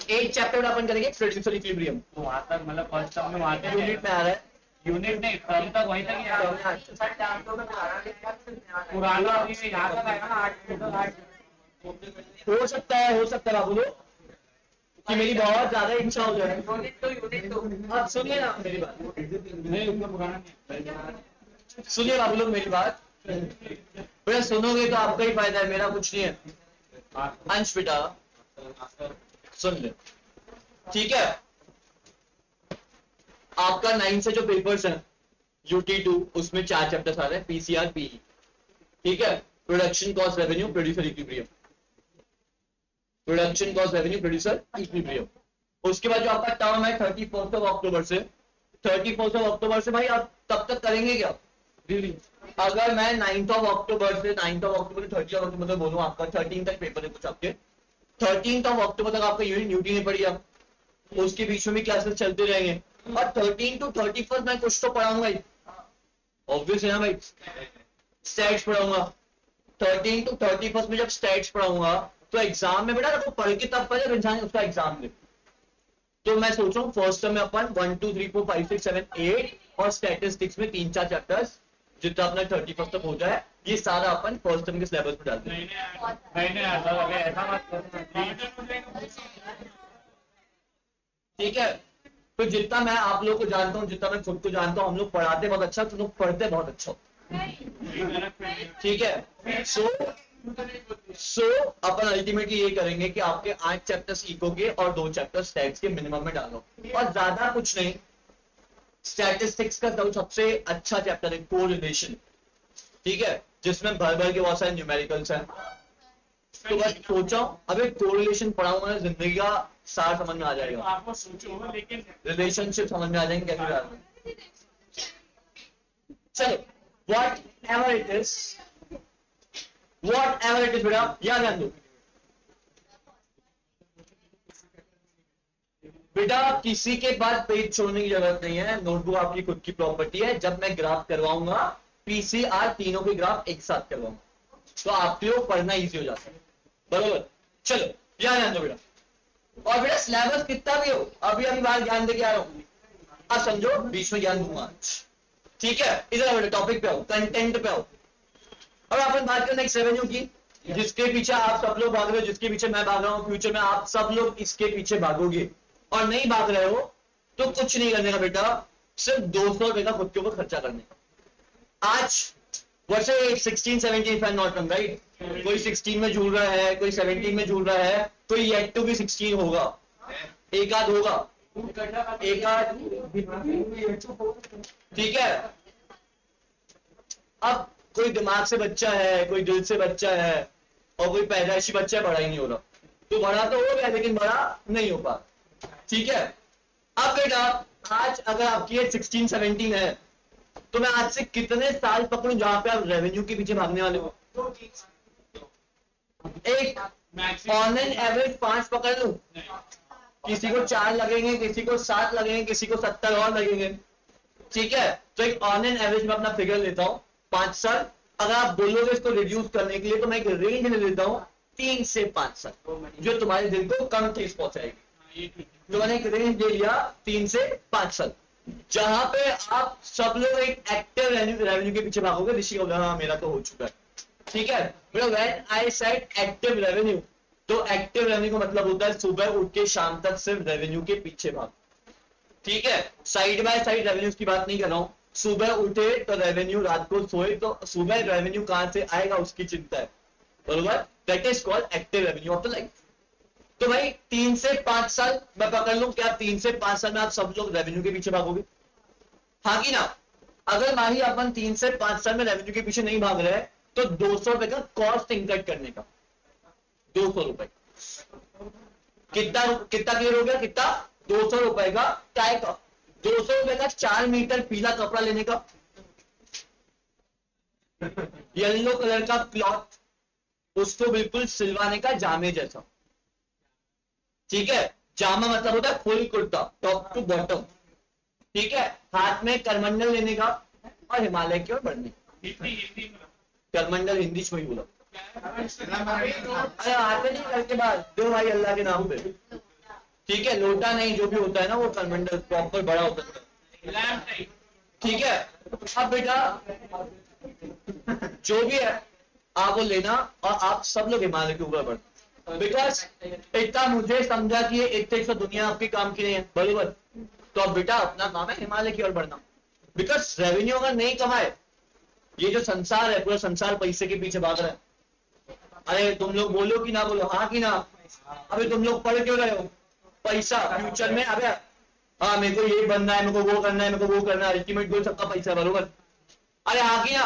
8 chapter अपन करेंगे producer equilibrium. तो वहां तक मतलब फर्स्ट टर्म में वहां तक यूनिट में आ रहा है, यूनिट नहीं टर्म तक वहीं तक ही आ रहा है। पुराना अभी यहाँ तक आएगा ना 8 हो सकता है बाबू लोग कि मेरी बहुत ज्यादा इच्छा हो जाए। आप सुनिए ना मेरी बात, नहीं उतना पुराना नहीं। सुनिए बाबू लोग मेरी बात, बेटा सुनोगे तो आपका ही फायदा है, मेरा कुछ नहीं है। अंश बेटा सुन ले, ठीक है। आपका 9 से जो पेपर्स हैं UT2 उसमें 4 चैप्टर्स आ रहे हैं, PCR PE, ठीक है। Production cost revenue producer equilibrium, production cost revenue producer equilibrium. उसके बाद जो आपका टर्म है 31 अक्टूबर से, 31 अक्टूबर से भाई आप तब तक करेंगे क्या? अगर मैं 9 अक्टूबर से 30 अक्टूबर तक बोलूं, आपका 13 तक पेपर है कुछ आपके, 13 अक्टूबर तक आपका यूनिट ड्यूटी नहीं पड़ी, आप उसके बीच में भी क्लासेस चलते रहेंगे और 13 to 31 मैं कुछ तो पढ़ाऊंगा ही, ऑब्वियस है ना भाई। स्टैट्स पढ़ाऊंगा 13 to 31 में, जब स्टैट्स पढ़ाऊंगा तो एग्जाम में बेटा तो पढ़ के तब पढ़े इंसान उसका एग्जाम दे। तो मैं सोच रहा हूँ फर्स्ट टर्म में अपन 1 2 3 4 5 6 7 8 और स्टैटिस्टिक्स में 3-4 चैप्टर्स जितना अपना 31 तक हो जाए, ये सारा अपन फर्स्ट टर्म के सिलेबस में डालते हैं। ठीक है, तो जितना मैं आप लोगों को जानता हूँ, जितना मैं खुद को जानता हूँ, हम लोग पढ़ाते बहुत अच्छा, तुम लोग पढ़ते बहुत अच्छा, ठीक है। सो अपन अल्टीमेटली ये करेंगे कि आपके 8 चैप्टर्स इको के और 2 चैप्टर स्टैट्स के मिनिमम में डालो, और ज्यादा कुछ नहीं। स्टैटिस्टिक्स का तो सबसे अच्छा चैप्टर है कोरिलेशन, ठीक है, जिसमें भर भर के बहुत सारे न्यूमेरिकल्स हैं। तो बस सोचा अबे कोरिलेशन पढ़ाऊंगा ना, जिंदगी का सार समझ में आ जाएगा, आपको सोचो लेकिन रिलेशनशिप समझ में आ जाएंगे कैसे डालना। चलो whatever it is बेटा याद ध्यान दो बेटा, किसी के पास पेज छोड़ने की जरूरत नहीं है, नोटबुक आपकी खुद की प्रॉपर्टी है। जब मैं ग्राफ करवाऊंगा PCR तीनों के ग्राफ एक साथ करवाऊंगा, तो आपके लोग पढ़ना इजी हो जाता है, बरोबर। चलो याद ध्यान दो बेटा, और बेटा सिलेबस कितना भी हो, अभी बार ज्ञान दे के आ रहा हूं, अब समझो बीच में ज्ञान दूंगा, ठीक है। इधर बेटा टॉपिक पे आओ, कंटेंट पे आओ। अब अपन बात करें नेक्स्ट रेवेन्यू की, जिसके पीछे आप सब लोग भाग रहे हो, जिसके पीछे मैं भाग रहा हूं, फ्यूचर में आप सब लोग इसके पीछे भागोगे। और नहीं भाग रहे हो तो कुछ नहीं करने का बेटा, सिर्फ 200 रुपए का खुद के ऊपर खर्चा करने का। आज वैसे 16 17 if I not wrong right, कोई 16 में झूल रहा है, कोई 17 में झूल रहा है, कोई येट टू भी 16 होगा, एक आध होगा, एक आध, ठीक है। अब कोई दिमाग से बच्चा है, कोई दिल से बच्चा है, और कोई पैदाइशी बच्चा बड़ा ही नहीं हो रहा, तो बड़ा तो हो गया लेकिन बड़ा नहीं हो पा, ठीक है। अब बेटा आज अगर आपकी 16 17 है, तो मैं आज से कितने साल पकड़ूं जहां पे आप रेवेन्यू के पीछे भागने वाले हो? एक ऑन एन एवरेज 5 पकड़ लूं, किसी को 4 लगेंगे, किसी को 7 लगेंगे, किसी को 70 और लगेंगे, ठीक है। तो एक ऑन एन एवरेज में अपना फिगर लेता हूं 5 साल। अगर आप बोलोगे इसको रिड्यूस करने के लिए, तो मैं एक रेंज ले लेता हूं 3 से 5 साल, जो तुम्हारे दिल को कम ठेस पहुंचाएगी। तो मैंने एक रेंज ले लिया 3 से 5 साल, जहां पे आप सब लोग एक एक्टिव रेवेन्यू के पीछे भागोगे। ऋषि होगा हाँ मेरा तो हो चुका है, ठीक है। When I said active revenue, तो एक्टिव रेवेन्यू का मतलब होता है सुबह उठ के शाम तक सिर्फ रेवेन्यू के पीछे भाग, ठीक है। साइड बाय साइड रेवेन्यू की बात नहीं कर रहा हूं, सुबह उठे तो रेवेन्यू, रात को सोए तो सुबह रेवेन्यू कहां से आएगा उसकी चिंता है, बरोबर। That is called active revenue of the life. तो भाई 3 से 5 साल मैं पकड़ लूं, क्या 3 से 5 साल में आप सब लोग रेवेन्यू के पीछे भागोगे? हाँ कि ना? अगर माही अपन 3 से 5 साल में रेवेन्यू के पीछे नहीं भाग रहे, तो 200 रुपए का कॉस्ट इनकट करने का, 200 रुपए कितना कितना क्लियर हो गया? कितना? 200 रुपए का काय का, 200 रुपए का 4 मीटर पीला कपड़ा लेने का, येलो कलर का क्लॉथ, उसको बिल्कुल सिलवाने का जामे जैसा, ठीक है। जामा मतलब होता है full kurta top to bottom, ठीक है। हाथ में करमंडल लेने का और हिमालय की ओर बढ़ने का। करमंडल हिंदी में ही बोला, अरे हाथ में नहीं करके बाद दो भाई अल्लाह के नाम पे, ठीक है, लोटा नहीं, जो भी होता है ना वो कन्वेंडर प्रॉपर बड़ा होता है, लैम्प टाइप। ठीक है। अब बेटा जो भी है आप वो लेना, और आप सब लोग हिमालय के ऊपर बढ़, बिकॉज इतना मुझे समझा कि ये इतने से दुनिया आपके काम की नहीं है, बरोबर। तो अब बेटा अपना काम है हिमालय की ओर बढ़ना, बिकॉज रेवेन्यू अगर नहीं कमाए, ये जो संसार है पूरा संसार पैसे के पीछे भाग रहा है। अरे तुम लोग बोलो कि ना बोलो, हाँ कि ना? अभी तुम लोग पढ़ क्यों रहे हो? पैसा फ्यूचर में, अबे हाँ मेरे को ये बनना है, मेरे को वो करना है, मेरे को वो करना है, अल्टीमेट गोल सबका पैसा है, बरोबर। अरे हाँ कि ना?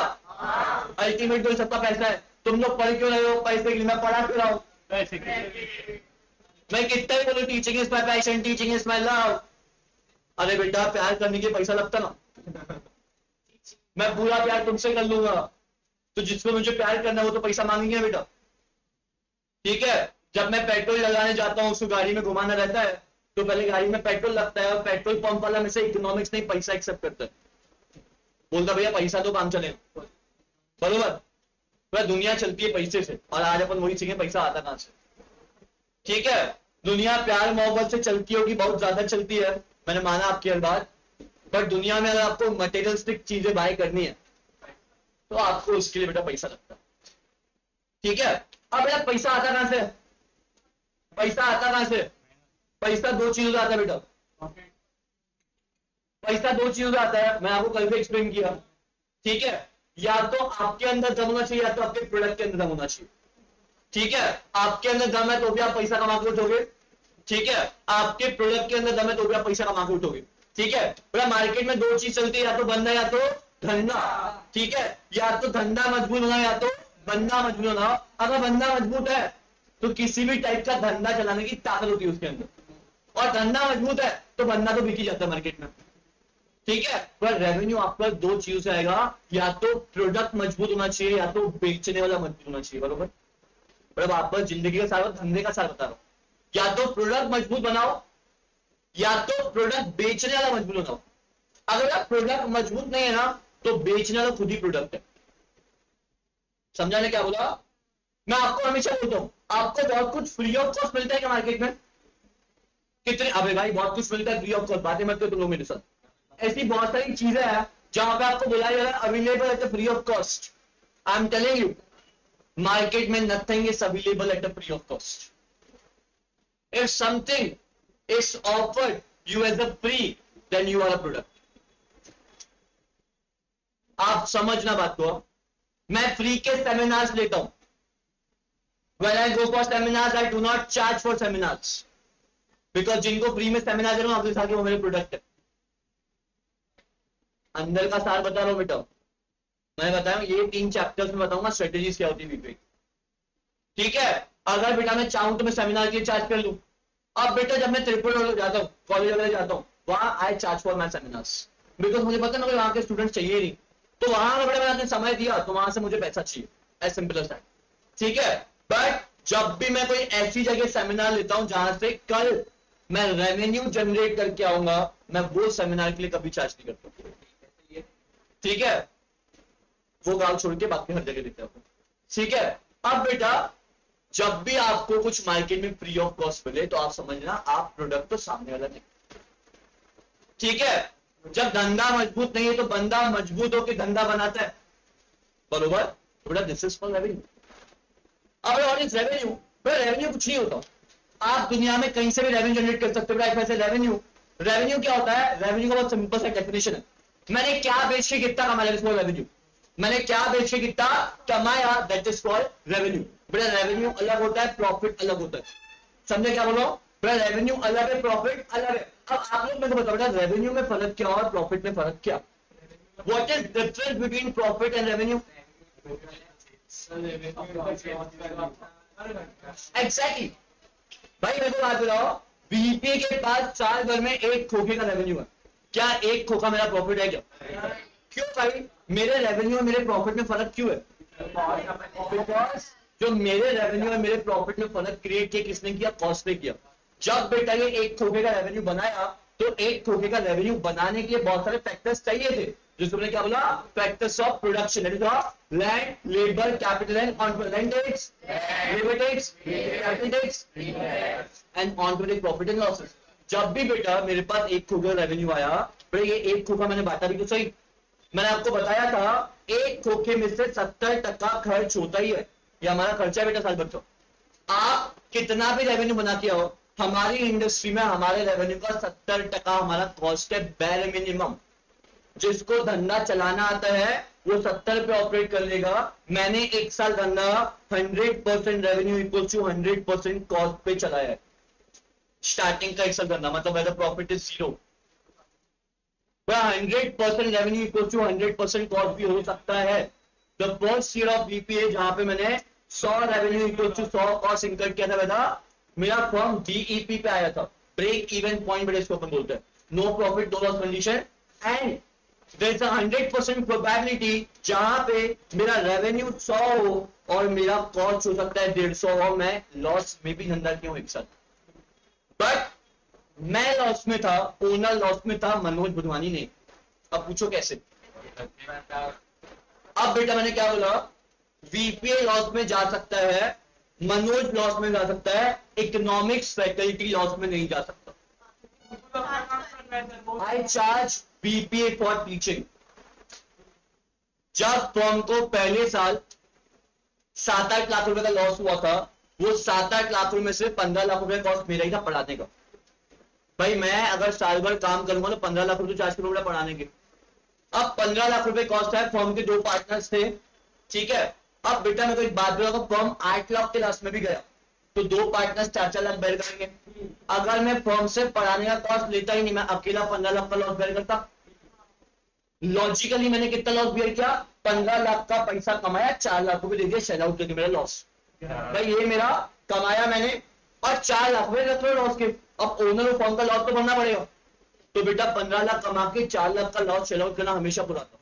अल्टीमेट गोल सबका पैसा है। तुम लोग पढ़ क्यों रहे हो? पैसे के लिए। मैं पढ़ा क्यों रहा हूं? पैसे के। मैं कितना ही बोलूं teaching is my passion, teaching is my love. अरे बेटा प्यार करने के पैसा लगता ना। मैं पूरा प्यार तुमसे कर लूंगा, तो जिसको मुझे प्यार करना है वो तो पैसा मांगेंगे बेटा, ठीक है। जब मैं पेट्रोल लगाने जाता हूँ, उसको गाड़ी में घुमाना रहता है, तो पहले गाड़ी में पेट्रोल लगता है, और पेट्रोल पंप वाला में से इकोनॉमिक्स नहीं पैसा एक्सेप्ट करता है, बोलता भैया पैसा तो काम चले, बरोबर। पूरा दुनिया चलती है पैसे से, और आज अपन वही सीखे पैसा आता कहां से, ठीक है। दुनिया प्यार मोहब्बत से चलती होगी, बहुत ज्यादा चलती है, मैंने माना आपकी हर बात, बट दुनिया में अगर आपको मटेरियलिस्टिक चीजें बाय करनी है तो आपको उसके लिए बेटा पैसा लगता है, ठीक है। अब बेटा पैसा आता कहां से? पैसा आता कहां से? पैसा दो चीजों से आता है बेटा, पैसा दो चीजों से आता है, मैं आपको कल भी एक्सप्लेन किया, ठीक है। या तो आपके अंदर दम होना चाहिए, या तो आपके प्रोडक्ट के अंदर दम होना चाहिए, ठीक है। आपके अंदर दम है तो भी आप पैसा कमा के उठोगे, ठीक है। आपके प्रोडक्ट के अंदर दम है तो भी आप पैसा कमा के उठोगे, ठीक है। पूरा मार्केट में दो चीज चलती है, या तो बंदा या तो धंधा, ठीक है। या तो धंधा मजबूत होना, या तो बंदा मजबूत होना। अगर बंदा मजबूत है तो किसी भी टाइप का धंधा चलाने की ताकत होती है उसके अंदर, और धंधा मजबूत है तो बंदा तो बिक ही जाता है मार्केट में, ठीक है। पर रेवेन्यू आपका दो चीजों से आएगा, या तो प्रोडक्ट मजबूत होना चाहिए, या तो बेचने वाला मजबूत होना चाहिए, बरोबर। मतलब आप जिंदगी का सार, धंधे का सार बता रहा हूं, या तो प्रोडक्ट मजबूत बनाओ, या तो प्रोडक्ट बेचने वाला मजबूत बनाओ। अगर आप प्रोडक्ट मजबूत नहीं है ना, तो बेचने वाला खुद ही प्रोडक्ट है। समझाने क्या बोला? मैं आपको हमेशा बोलता हूं, आपको बहुत कुछ फ्री ऑफ कॉस्ट मिलता है क्या मार्केट में? कितने? अबे भाई बहुत कुछ मिलता है फ्री ऑफ कॉस्ट, बातें मत करो तुम लोग मेरे साथ। ऐसी बहुत सारी चीजें हैं जहां पे आपको बुलाया जा रहा है available at free of cost. I am telling you, market में nothing is available at a free of cost. If something is offered you as a free, then you are a product. आप समझना बात को। मैं free के seminars लेता हूं, when I go for seminars I do not charge for seminars, because जिनको free में सेमिनार दे रहा हूं अगले साल के वो मेरे प्रोडक्ट है। अंदर का सार बता रहा हूं बेटा, मैं बताऊं ये 3 चैप्टर्स में बताऊंगा स्ट्रेटेजीज क्या होती है, ठीक है। अगर बेटा मैं चाहूं तो मैं सेमिनार के लिए चार्ज कर लूं। अब बेटा जब मैं त्रिपुरा जाता हूं, कॉलेज वगैरह जाता हूं, वहां आई charge for my seminars, because मुझे पता है ना वहां के स्टूडेंट चाहिए नहीं, तो वहां अगर बेटा मैंने समय दिया तो वहां से मुझे पैसा चाहिए, एज सिंपल एज दैट, ठीक है। बट जब भी मैं कोई ऐसी जगह सेमिनार लेता हूं जहां से कल मैं रेवेन्यू जनरेट करके आऊंगा, मैं वो सेमिनार के लिए कभी चार्ज नहीं करता, ठीक है। वो गांव छोड़ के बाकी हर जगह देते हैं, ठीक है। अब बेटा जब भी आपको कुछ मार्केट में फ्री ऑफ कॉस्ट मिले तो आप समझना आप प्रोडक्ट तो सामने वाला नहीं, ठीक है। जब धंधा मजबूत नहीं है तो बंदा मजबूत होकर धंधा बनाता है, बरोबर। बेटा दिस इज फॉर रेवेन्यू। अब व्हाट इज रेवेन्यू? रेवेन्यू कुछ नहीं होता, आप दुनिया में कहीं से भी रेवेन्यू जनरेट कर सकते हो। ऐसे रेवेन्यू, रेवेन्यू क्या होता है? रेवेन्यू का बहुत सिंपल सा डेफिनेशन है, मैंने क्या बेच के कितना कमाया, रेवेन्यू। मैंने क्या बेच के कितना कमाया, दैट इज कॉल्ड रेवेन्यू। बेटा रेवेन्यू अलग होता है, प्रॉफिट अलग होता है, समझे क्या बोलो? बेटा रेवेन्यू अलग है, प्रॉफिट अलग है। अब आप लोग मेरे को बताओ बेटा रेवेन्यू में फर्क क्या और प्रॉफिट में फर्क क्या? What is difference between profit and revenue? Exactly भाई मेरे को बात बताओ, बीपी के पास साल भर में एक खोखे का रेवेन्यू है, क्या एक खोखा मेरा प्रॉफिट है क्या? क्यों भाई? मेरे रेवेन्यू और मेरे प्रॉफिट में फर्क क्यों है? बिकॉज जो मेरे रेवेन्यू और मेरे प्रॉफिट में फर्क क्रिएट किया किसने किया? कॉस्ट ने किया। जब बेटा ये एक खोखे का रेवेन्यू बनाया तो एक खोखे का रेवेन्यू बनाने के लिए बहुत सारे फैक्टर्स चाहिए थे, जिसको मैंने क्या बोला? Factors of production, that is land, labour, capital and rent tax, labour tax, capital tax and on to take profit and losses. जब भी बेटा मेरे पास 1 करोड़ का रेवेन्यू आया, बेटा ये 1 करोड़ का मैंने बांटा भी तो सही। मैंने आपको बताया था 1 करोड़ में से 70% खर्च होता ही है, ये हमारा खर्चा है बेटा साल भर का। आप कितना भी रेवेन्यू बना के आओ, हमारी इंडस्ट्री में हमारे रेवेन्यू का 70% हमारा कॉस्ट है, बेर मिनिमम। जिसको धंधा चलाना आता है वो 70 पे ऑपरेट कर लेगा। मैंने 1 साल धंधा 100% रेवेन्यू इक्वल टू 100% कॉस्ट पे चलाया है। स्टार्टिंग का 1 साल धंधा मतलब whether profit is 0, 100% revenue equal to 100% cost भी हो सकता है। The first year of BPA जहां पे मैंने 100 रेवेन्यू इक्वल टू 100 कॉस्ट इनकट किया था बेटा, मेरा फर्म बीईपी पे आया था, ब्रेक इवन पॉइंट बेटा इसको अपन बोलते हैं, no profit no loss condition. And there is a 100% probability जहां पे मेरा रेवेन्यू 100 हो और मेरा कॉस्ट हो सकता है 150 हो, मैं लॉस में भी धंधा किया हूं एक साथ। बट मैं लॉस में था, ओनर लॉस में था, मनोज बुधवानी नहीं। अब पूछो कैसे? अब बेटा मैंने क्या बोला, वीपीए लॉस में जा सकता है, मनोज लॉस में जा सकता है, इकोनॉमिक्स फैकल्टी लॉस में नहीं जा सकता। आई चार्ज बीपीए फॉर टीचिंग। जब फर्म को पहले साल 7-8 लाख रुपए का लॉस हुआ था, वो 7-8 लाख रुपए में से 15 लाख रुपए कॉस्ट मेरा ही था पढ़ाने का। भाई मैं अगर साल भर काम करूंगा तो 15 लाख रुपए चार्ज करूंगा पढ़ाने के। अब 15 लाख रुपए कॉस्ट है, फर्म के 2 पार्टनर्स थे, ठीक है। अब बेटा मैं तो एक बात बोला, फर्म 8 लाख के लास्ट में भी गया तो 2 पार्टनर्स 4-4 लाख बेयर करेंगे। अगर मैं फर्म से पढ़ाने का कॉस्ट लेता ही नहीं, मैं अकेला 15 लाख का लॉस बेयर करता। लॉजिकली मैंने कितना लॉस बेयर किया, 15 लाख का पैसा कमाया, 4 लाख रुपए दे दिया शेल आउट करके मेरा लॉस। भाई ये मेरा कमाया मैंने और 4 लाख रुपए रख लो लॉस के। अब ओनर और फर्म का लॉस तो भरना पड़ेगा, तो बेटा 15 लाख कमा के 4 लाख का लॉस शेल आउट करना हमेशा बुरा था।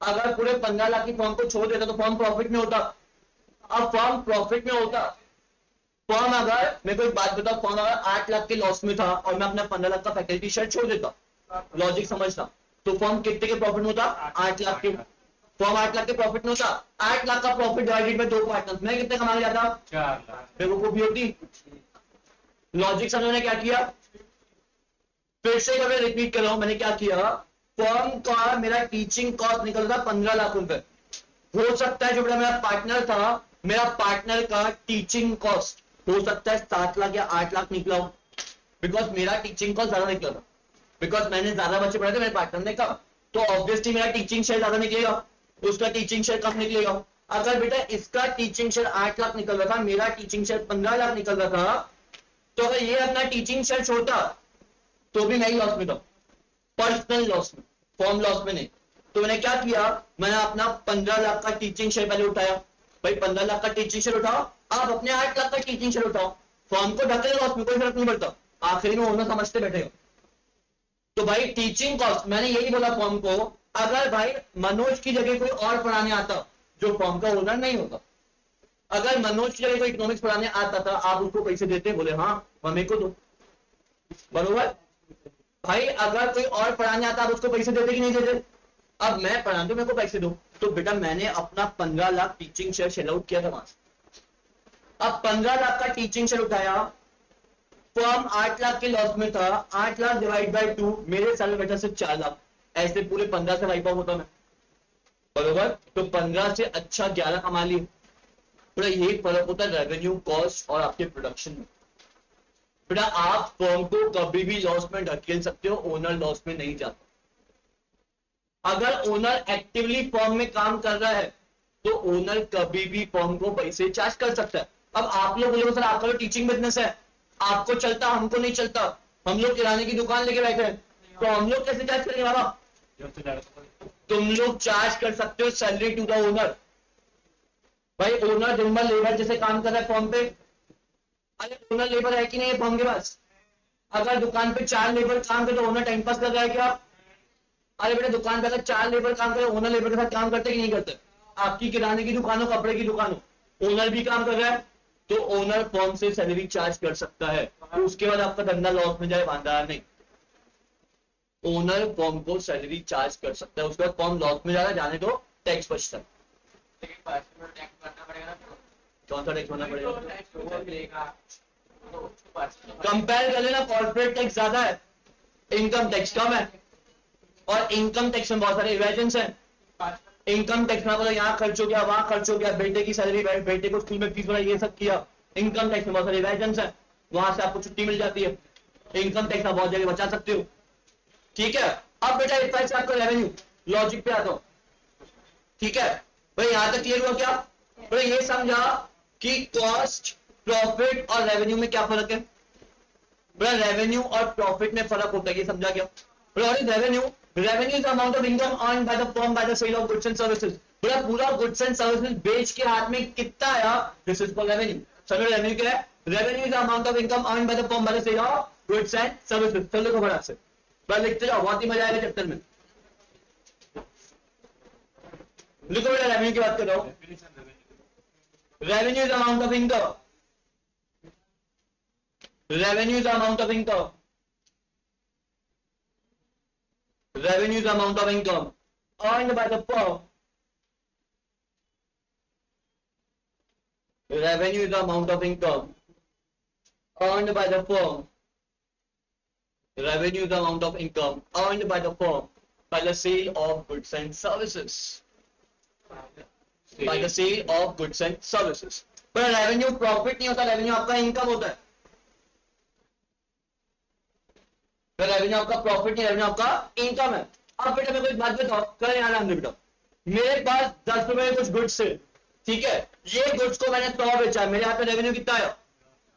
अगर पूरे 15 लाख की फर्म को छोड़ देता तो फर्म प्रॉफिट में होता। अब फर्म प्रॉफिट में होता, फर्म अगर मेरे को एक बात बताओ, फर्म अगर 8 लाख के लॉस में था और मैं अपना 15 लाख का फैकल्टी शेयर छोड़ देता, लॉजिक समझता, तो फर्म कितने के प्रॉफिट में होता? 8 लाख के। फर्म 8 लाख के प्रॉफिट में होता, 8 लाख का प्रॉफिट डिवाइडेड बाय 2 पार्टनर्स, मैं कितने कमा जाता? 4 लाख। बेवकूफी होती। लॉजिक समझने क्या किया, फिर से अगर रिपीट कर रहा हूं, मैंने क्या किया, फर्म का मेरा टीचिंग कॉस्ट निकल था 15 लाख रुपए। हो सकता है जो मेरा पार्टनर था, मेरा पार्टनर का टीचिंग कॉस्ट हो सकता है 7 लाख या 8 लाख निकला हो, बिकॉज मेरा टीचिंग कॉस्ट ज्यादा निकला था, बिकॉज मैंने ज्यादा बच्चे पढ़ाए थे, मेरे पार्टनर ने कहा, तो ऑब्वियसली मेरा टीचिंग शेयर ज्यादा निकलेगा, उसका टीचिंग शेयर कम निकलेगा। अगर बेटा इसका टीचिंग शेयर 8 लाख निकल रहा था, मेरा टीचिंग शेयर 15 लाख निकल रहा था, तो अगर ये अपना टीचिंग शेयर छोड़ता तो भी मैं ही लॉस में था, पर्सनल लॉस में, फॉर्म लॉस में नहीं। तो मैंने क्या किया, मैंने अपना 15 लाख का टीचिंग शेयर पहले उठाया। भाई 15 लाख का टीचिंग शेयर उठाओ, आप अपने 8 लाख का टीचिंग शेयर उठाओ, फॉर्म को ढके लॉस में कोई फर्क नहीं पड़ता, आखिरी में ओनर समझते बैठे हो। तो भाई टीचिंग कॉस्ट, मैंने यही बोला फॉर्म को, अगर भाई मनोज की जगह कोई और पढ़ाने आता जो फॉर्म का ओनर नहीं होता, अगर मनोज की जगह कोई इकोनॉमिक्स पढ़ाने आता था, आप उसको पैसे देते? बोले हाँ, हमें को दो, बरोबर। भाई अगर कोई और पढ़ाने आता, आप उसको पैसे देते कि नहीं देते? अब मैं पढ़ाने मेरे को पैसे दो, तो बेटा मैंने अपना 15 lakh teaching share shell out किया था वहां से। अब 15 लाख का टीचिंग शेयर उठाया, फर्म 8 लाख के लॉस में था, 8 लाख डिवाइड बाय 2, मेरे साल में बेटा सिर्फ 4 लाख, ऐसे पूरे 15 से वाइप आउट होता मैं, बरोबर। तो 15 से अच्छा 11 कमा लिए। बेटा यही फर्क होता है रेवेन्यू कॉस्ट और आपके प्रोडक्शन में। बेटा आप फर्म को कभी भी लॉस में ढकेल सकते हो, ओनर लॉस में नहीं जाता। अगर ओनर एक्टिवली फर्म में काम कर रहा है तो ओनर कभी भी फर्म को पैसे चार्ज कर सकता है। अब आप लोग बोलोगे सर आपका तो टीचिंग बिजनेस है, आपको चलता हमको नहीं चलता, हम लोग किराने की दुकान लेके बैठे हैं, तो हम लोग कैसे चार्ज करेंगे बाबा? तुम लोग चार्ज कर सकते हो सैलरी टू द ओनर। भाई ओनर दिन भर लेबर जैसे काम कर रहा है फर्म पे, अरे ओनर लेबर है कि नहीं है फर्म के पास? अगर दुकान पे 4 लेबर काम करे तो ओनर टाइम पास कर रहा है क्या? अरे बेटा दुकान पे अगर 4 लेबर काम करे, ओनर लेबर के साथ काम करते कि नहीं करते? आपकी किराने की दुकान हो, कपड़े की दुकान हो, ओनर भी काम कर रहा है, तो ओनर फर्म से सैलरी चार्ज कर सकता है, तो उसके बाद आपका धंधा लॉस में जाए बांधा नहीं। ओनर फर्म को सैलरी चार्ज कर सकता है, उसके बाद फर्म लॉस में जा रहा है, जाने दो, टैक्स बचता है। कौन सा टैक्स भरना पड़ेगा? कंपेयर कर लेना, कॉर्पोरेट टैक्स ज्यादा है, इनकम टैक्स कम है, और इनकम टैक्स में बहुत सारे इवेजन्स हैं। इनकम टैक्स में मतलब यहाँ खर्च हो गया, वहां खर्च हो गया, बेटे की सैलरी, बेटे को स्कूल में फीस भरा, ये सब किया। इनकम टैक्स में बहुत सारे इवेजन्स हैं, वहां से आपको छुट्टी मिल जाती है, इनकम टैक्स आप बहुत जगह बचा सकते हो। ठीक है, अब बेटा इस तरह से आपका रेवेन्यू लॉजिक पे आता हूं। ठीक है भाई, यहां तक क्लियर हुआ क्या? भाई ये समझा कि कॉस्ट, प्रॉफिट और रेवेन्यू में क्या फर्क है? बड़ा रेवेन्यू और प्रॉफिट में फर्क होता है, ये समझा क्या? Revenue, revenue is amount of income earn by the firm by the sale of goods and services. बड़ा पूरा गुड्स एंड सर्विसेज बेच के हाथ में कितना आया, दिस इज कॉल्ड रेवेन्यू। समझो रेवेन्यू क्या है? Revenue is amount of income earn by the firm by the sale of goods and services. चलो देखो बड़ा से बड़ा लिखते जाओ, बहुत ही मजा आएगा चैप्टर में। लिखो बेटा, रेवेन्यू की बात कर रहा हूं। Revenue is amount of income, revenue is the amount of income, revenue is the amount of income earned by the firm, revenue is the amount of income earned by the firm, revenue is the amount of income earned by the firm by the sale of goods and services, by the sale of goods and services। पर revenue profit नहीं होता, revenue आपका income होता है। Revenue आपका profit नहीं, revenue आपका income है। अब बेटा मेरे को एक बात बताओ, कर यार आराम से बेटा, मेरे पास 10 रुपए कुछ गुड्स है, ठीक है, ये गुड्स को मैंने 100 बेचा, मेरे हाथ में रेवेन्यू कितना आया?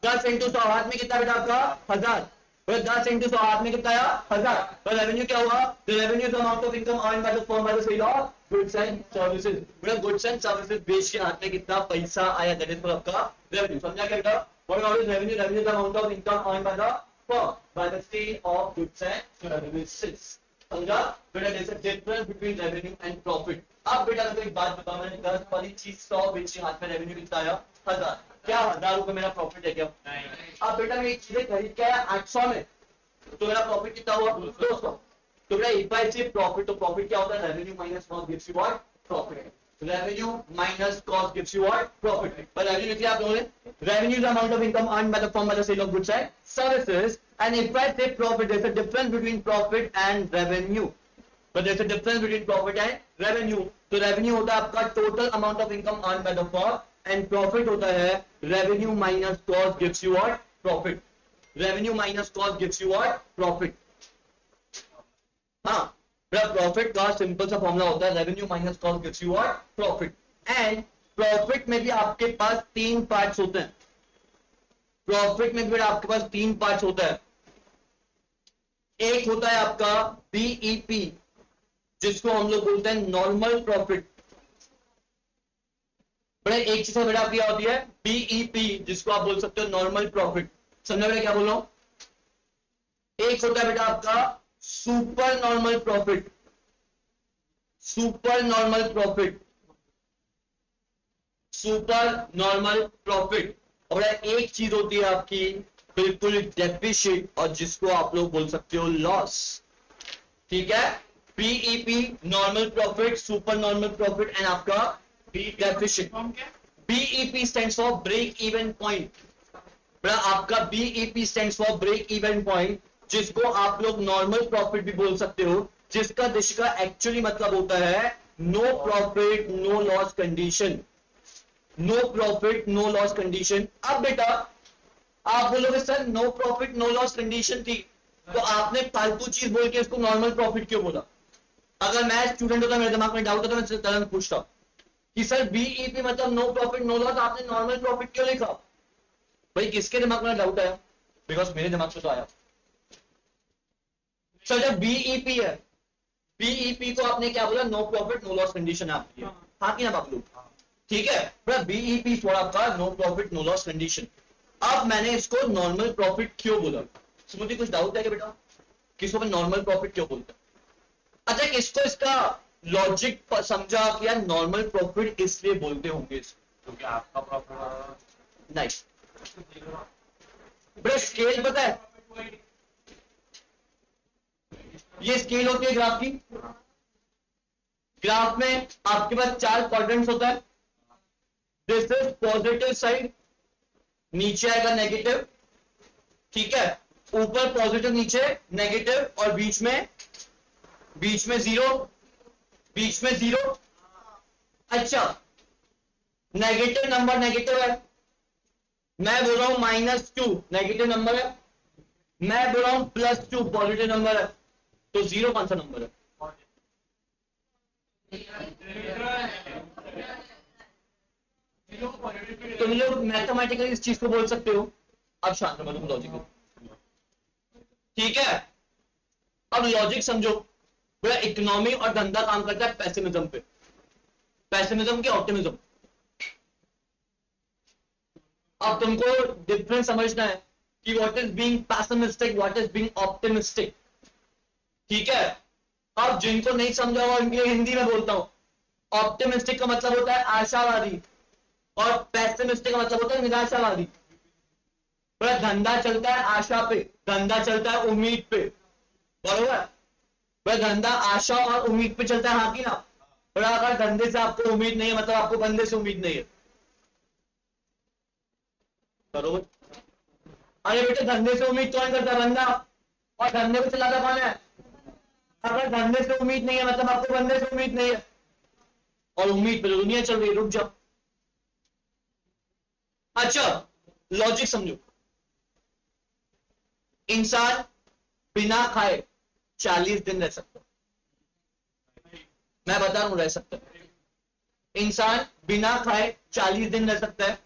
10 इंटू 100, हाथ में कितना बेटा आपका? 1000। 10 इंटू 100, हाथ में कितना आया? 1000। तो रेवेन्यू क्या हुआ? Revenue the amount of income earn by the firm by the sale of goods and services. बेटा गुड्स एंड सर्विसेज बेच के हाथ में कितना पैसा आया, दैट इज आपका रेवेन्यू। समझा क्या बेटा? What is revenue? Revenue the amount of income earn by the firm by the sale of goods and services. समझा बेटा? There is a difference between revenue and profit. अब बेटा मैं एक बात बताऊं, मैंने 10 वाली चीज 100 बेची, हाथ में रेवेन्यू कितना आया? 1000। क्या 1000 रुपए मेरा प्रॉफिट है क्या? अब बेटा मैं एक चीजें खरीद के आया 800 में, तो मेरा प्रॉफिट कितना हुआ? 200। तो बेटा इफ आई से प्रॉफिट, तो प्रॉफिट क्या होता है? Revenue minus cost gives you what? Profit. Revenue minus cost gives you what? Profit. पर रेवेन्यू निकला आप लोगों ने, revenue is the amount of income earned by the firm by the sale of goods and services, and if I say profit, there is a difference between profit and revenue. But there's a difference between profit and revenue. तो revenue होता है आपका total amount of income earned by the firm, and profit होता है revenue minus cost gives you what? Profit. Revenue minus cost gives you what? Profit. हाँ, profit का simple सा formula होता है revenue minus cost gives you what? Profit. And profit में भी आपके पास 3 पार्ट्स होते हैं। प्रॉफिट में भी आपके पास 3 पार्ट्स होता है। एक होता है आपका BEP, जिसको हम लोग बोलते हैं नॉर्मल प्रॉफिट। बड़े एक चीज बेटा आपकी होती है BEP, जिसको आप बोल सकते हो नॉर्मल प्रॉफिट। समझा बेटा क्या बोल रहा हूं? एक होता है बेटा आपका super normal profit, super normal profit, super normal profit. और एक चीज होती है आपकी बिल्कुल डेफिशिट, और जिसको आप लोग बोल सकते हो लॉस। ठीक है, BEP normal profit, super normal profit and आपका deficit. BEP stands for break even point. आपका BEP stands for break even point, जिसको आप लोग नॉर्मल प्रॉफिट भी बोल सकते हो, जिसका एक्चुअली मतलब होता है no profit no loss condition. No profit no loss condition. अब बेटा आप बोलोगे sir no profit no loss condition थी, तो आपने फालतू चीज बोल के इसको नॉर्मल प्रॉफिट क्यों बोला? अगर मैं स्टूडेंट होता, मेरे दिमाग में डाउट होता, मैं तुरंत पूछता कि सर BEP मतलब नो प्रॉफिट नो लॉस, आपने नॉर्मल प्रॉफिट क्यों लिखा? भाई किसके दिमाग में डाउट आया? बिकॉज मेरे दिमाग से तो आया। सर जब BEP है, BEP को आपने क्या बोला? No profit no loss condition आपकी है। हाँ कि ना बाबू? ठीक है, BEP थोड़ा आपका no profit no loss condition. अब मैंने इसको नॉर्मल प्रॉफिट क्यों बोला? मुझे कुछ डाउट है कि बेटा किसको मैं नॉर्मल प्रॉफिट क्यों बोलता? अच्छा, किसको इसका लॉजिक समझा कि यार नॉर्मल प्रॉफिट इसलिए बोलते होंगे क्योंकि आपका प्रॉफिट नहीं। बड़े स्केल पता है, ये स्केल होती है ग्राफ की। ग्राफ में आपके पास 4 क्वाड्रेंट्स होता है। दिस इज पॉजिटिव साइड, नीचे आएगा नेगेटिव, ठीक है, ऊपर पॉजिटिव नीचे नेगेटिव और बीच में जीरो, बीच में जीरो। अच्छा, नेगेटिव नंबर नेगेटिव है, मैं बोल रहा हूं -2 नेगेटिव नंबर है, मैं बोल रहा हूं +2 पॉजिटिव नंबर है, तो जीरो कौन सा नंबर है? तुम लोग मैथमेटिकली इस चीज को बोल सकते हो। अब शांत रहो, लॉजिकल, ठीक है। अब लॉजिक समझो, पूरा इकोनॉमी और धंधा काम करता है पेसिमिज्म पे, पेसिमिज्म की ऑप्टिमिज्म। अब तुमको डिफरेंस समझना है कि what is being pessimistic, what is being optimistic, ठीक है। अब जिनको नहीं समझा हुआ उनके लिए हिंदी में बोलता हूं। ऑप्टिमिस्टिक का मतलब होता है आशावादी और पेसिमिस्टिक का मतलब होता है निराशावादी। पूरा धंधा चलता है आशा पे, धंधा चलता है उम्मीद पे, बरोबर। पूरा धंधा आशा और उम्मीद पे चलता है, हाँ कि ना? और अगर धंधे से आपको उम्मीद नहीं है मतलब आपको बंदे से उम्मीद नहीं है, बरोबर। अरे बेटे, धंधे से उम्मीद कौन करता है? बंदा। और धंधे को चलाता कौन है? अगर धंधे से उम्मीद नहीं है मतलब आपको बंदे से उम्मीद नहीं है, और उम्मीद पे दुनिया चल रही है, रुक जाओ। अच्छा, लॉजिक समझो। इंसान बिना खाए 40 दिन रह सकता है, मैं बता रहा हूं रह सकता है। इंसान बिना खाए 40 दिन रह सकता है,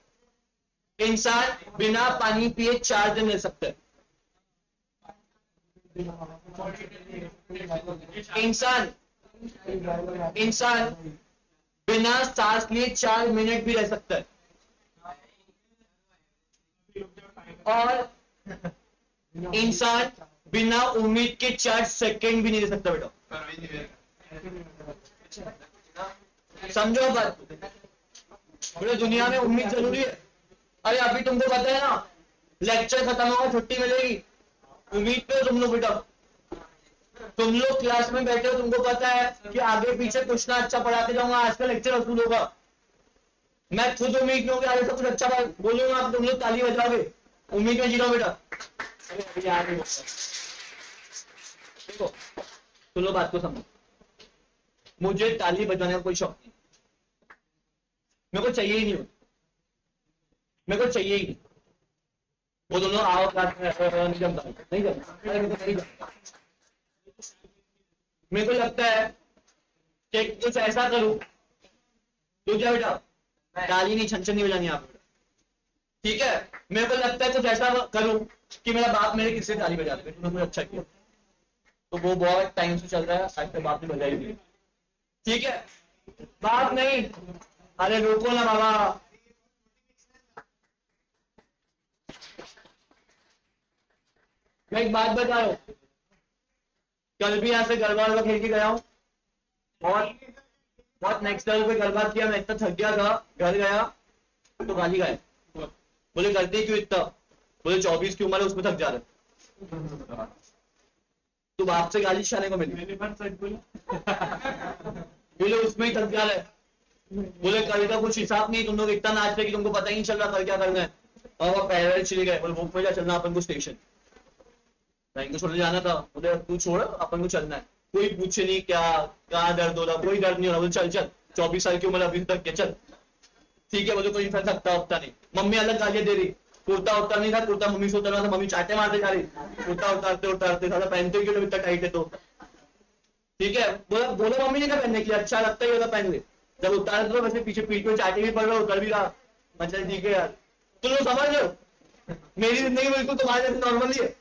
इंसान बिना पानी पिए 4 दिन रह सकता है, इंसान इंसान बिना सांस लिए 4 मिनट भी रह सकता है, और इंसान बिना उम्मीद के 4 सेकंड भी नहीं रह सकता। बेटा समझो बात, पूरी दुनिया में उम्मीद जरूरी है। अरे अभी तुमको पता है ना, लेक्चर खत्म होगा छुट्टी मिलेगी, उम्मीद पे तुम लोग बेटा। तुम लोग क्लास में बैठे हो, तुमको पता है कि आगे पीछे कुछ ना अच्छा पढ़ाते जाऊंगा, आज का लेक्चर वसूल होगा। मैं खुद उम्मीद में हूँ कि आगे सब कुछ अच्छा बोलूंगा, तुम लोग ताली बजाओगे, उम्मीद में जी रहा हूं बेटा। अरे यार देखो, सुनो बात को समझो, मुझे ताली बजाने का कोई शौक नहीं, मेरे को चाहिए ही नहीं, मेरे को चाहिए ही नहीं। वो दोनों आओ क्लास में नहीं जमता, नहीं जमता, नहीं जमता। मेरे को लगता है कि कुछ ऐसा करूं, तो क्या बेटा ताली नहीं छन छन नहीं बजानी आप, ठीक है। मेरे को लगता है कुछ ऐसा करूं कि मेरा बाप मेरे किससे ताली बजा दे, तुमने कुछ अच्छा किया, तो वो बहुत टाइम से चल रहा है, आज तक बाप ने बजाई नहीं, ठीक है। बाप नहीं, अरे रोको ना बाबा, मैं एक बात बता रहा हूं, कल भी यहाँ से गरबा वरबा खेल के गया हूँ, बहुत बहुत नेक्स्ट लेवल पे गरबा किया, मैं इतना थक गया था, घर गया तो गाली खाए, बोले करते क्यों इतना, बोले 24 की उम्र है उसमें थक जा रहे, तो बाप से गाली शाने को मिली, बोले उसमें ही थक जा रहे, बोले कल का कुछ हिसाब नहीं, तुम लोग इतना नाच रहे कि तुमको पता ही नहीं चल रहा कल क्या करना है, और वो पैदल चले गए, बोले भूख में जा चलना अपन को स्टेशन, इनको छोड़ने जाना था, बोले तू छोड़ अपन को चलना है, कोई पूछे नहीं क्या कहाँ दर्द हो रहा, कोई दर्द नहीं हो रहा, बोले चल चल 24 साल की उम्र अभी तक के चल, ठीक है। बोले कोई फर्क थकता उठता नहीं, मम्मी अलग गालियां दे रही, कुर्ता उतर नहीं था, कुर्ता मम्मी से उतर रहा था, मम्मी चाटे मारते जा रही, कुर्ता उतारते उतारते सारा पहनते क्यों इतना टाइट है, तो ठीक है। बोला बोलो मम्मी ने क्या पहनने के लिए, अच्छा लगता है पहन ले, जब उतार दो वैसे पीछे पीठ में चाटे भी पड़ रहा, उतर भी रहा, अच्छा ठीक है यार, तुम लोग समझ लो मेरी जिंदगी बिल्कुल तुम्हारे जैसे नॉर्मल ही है,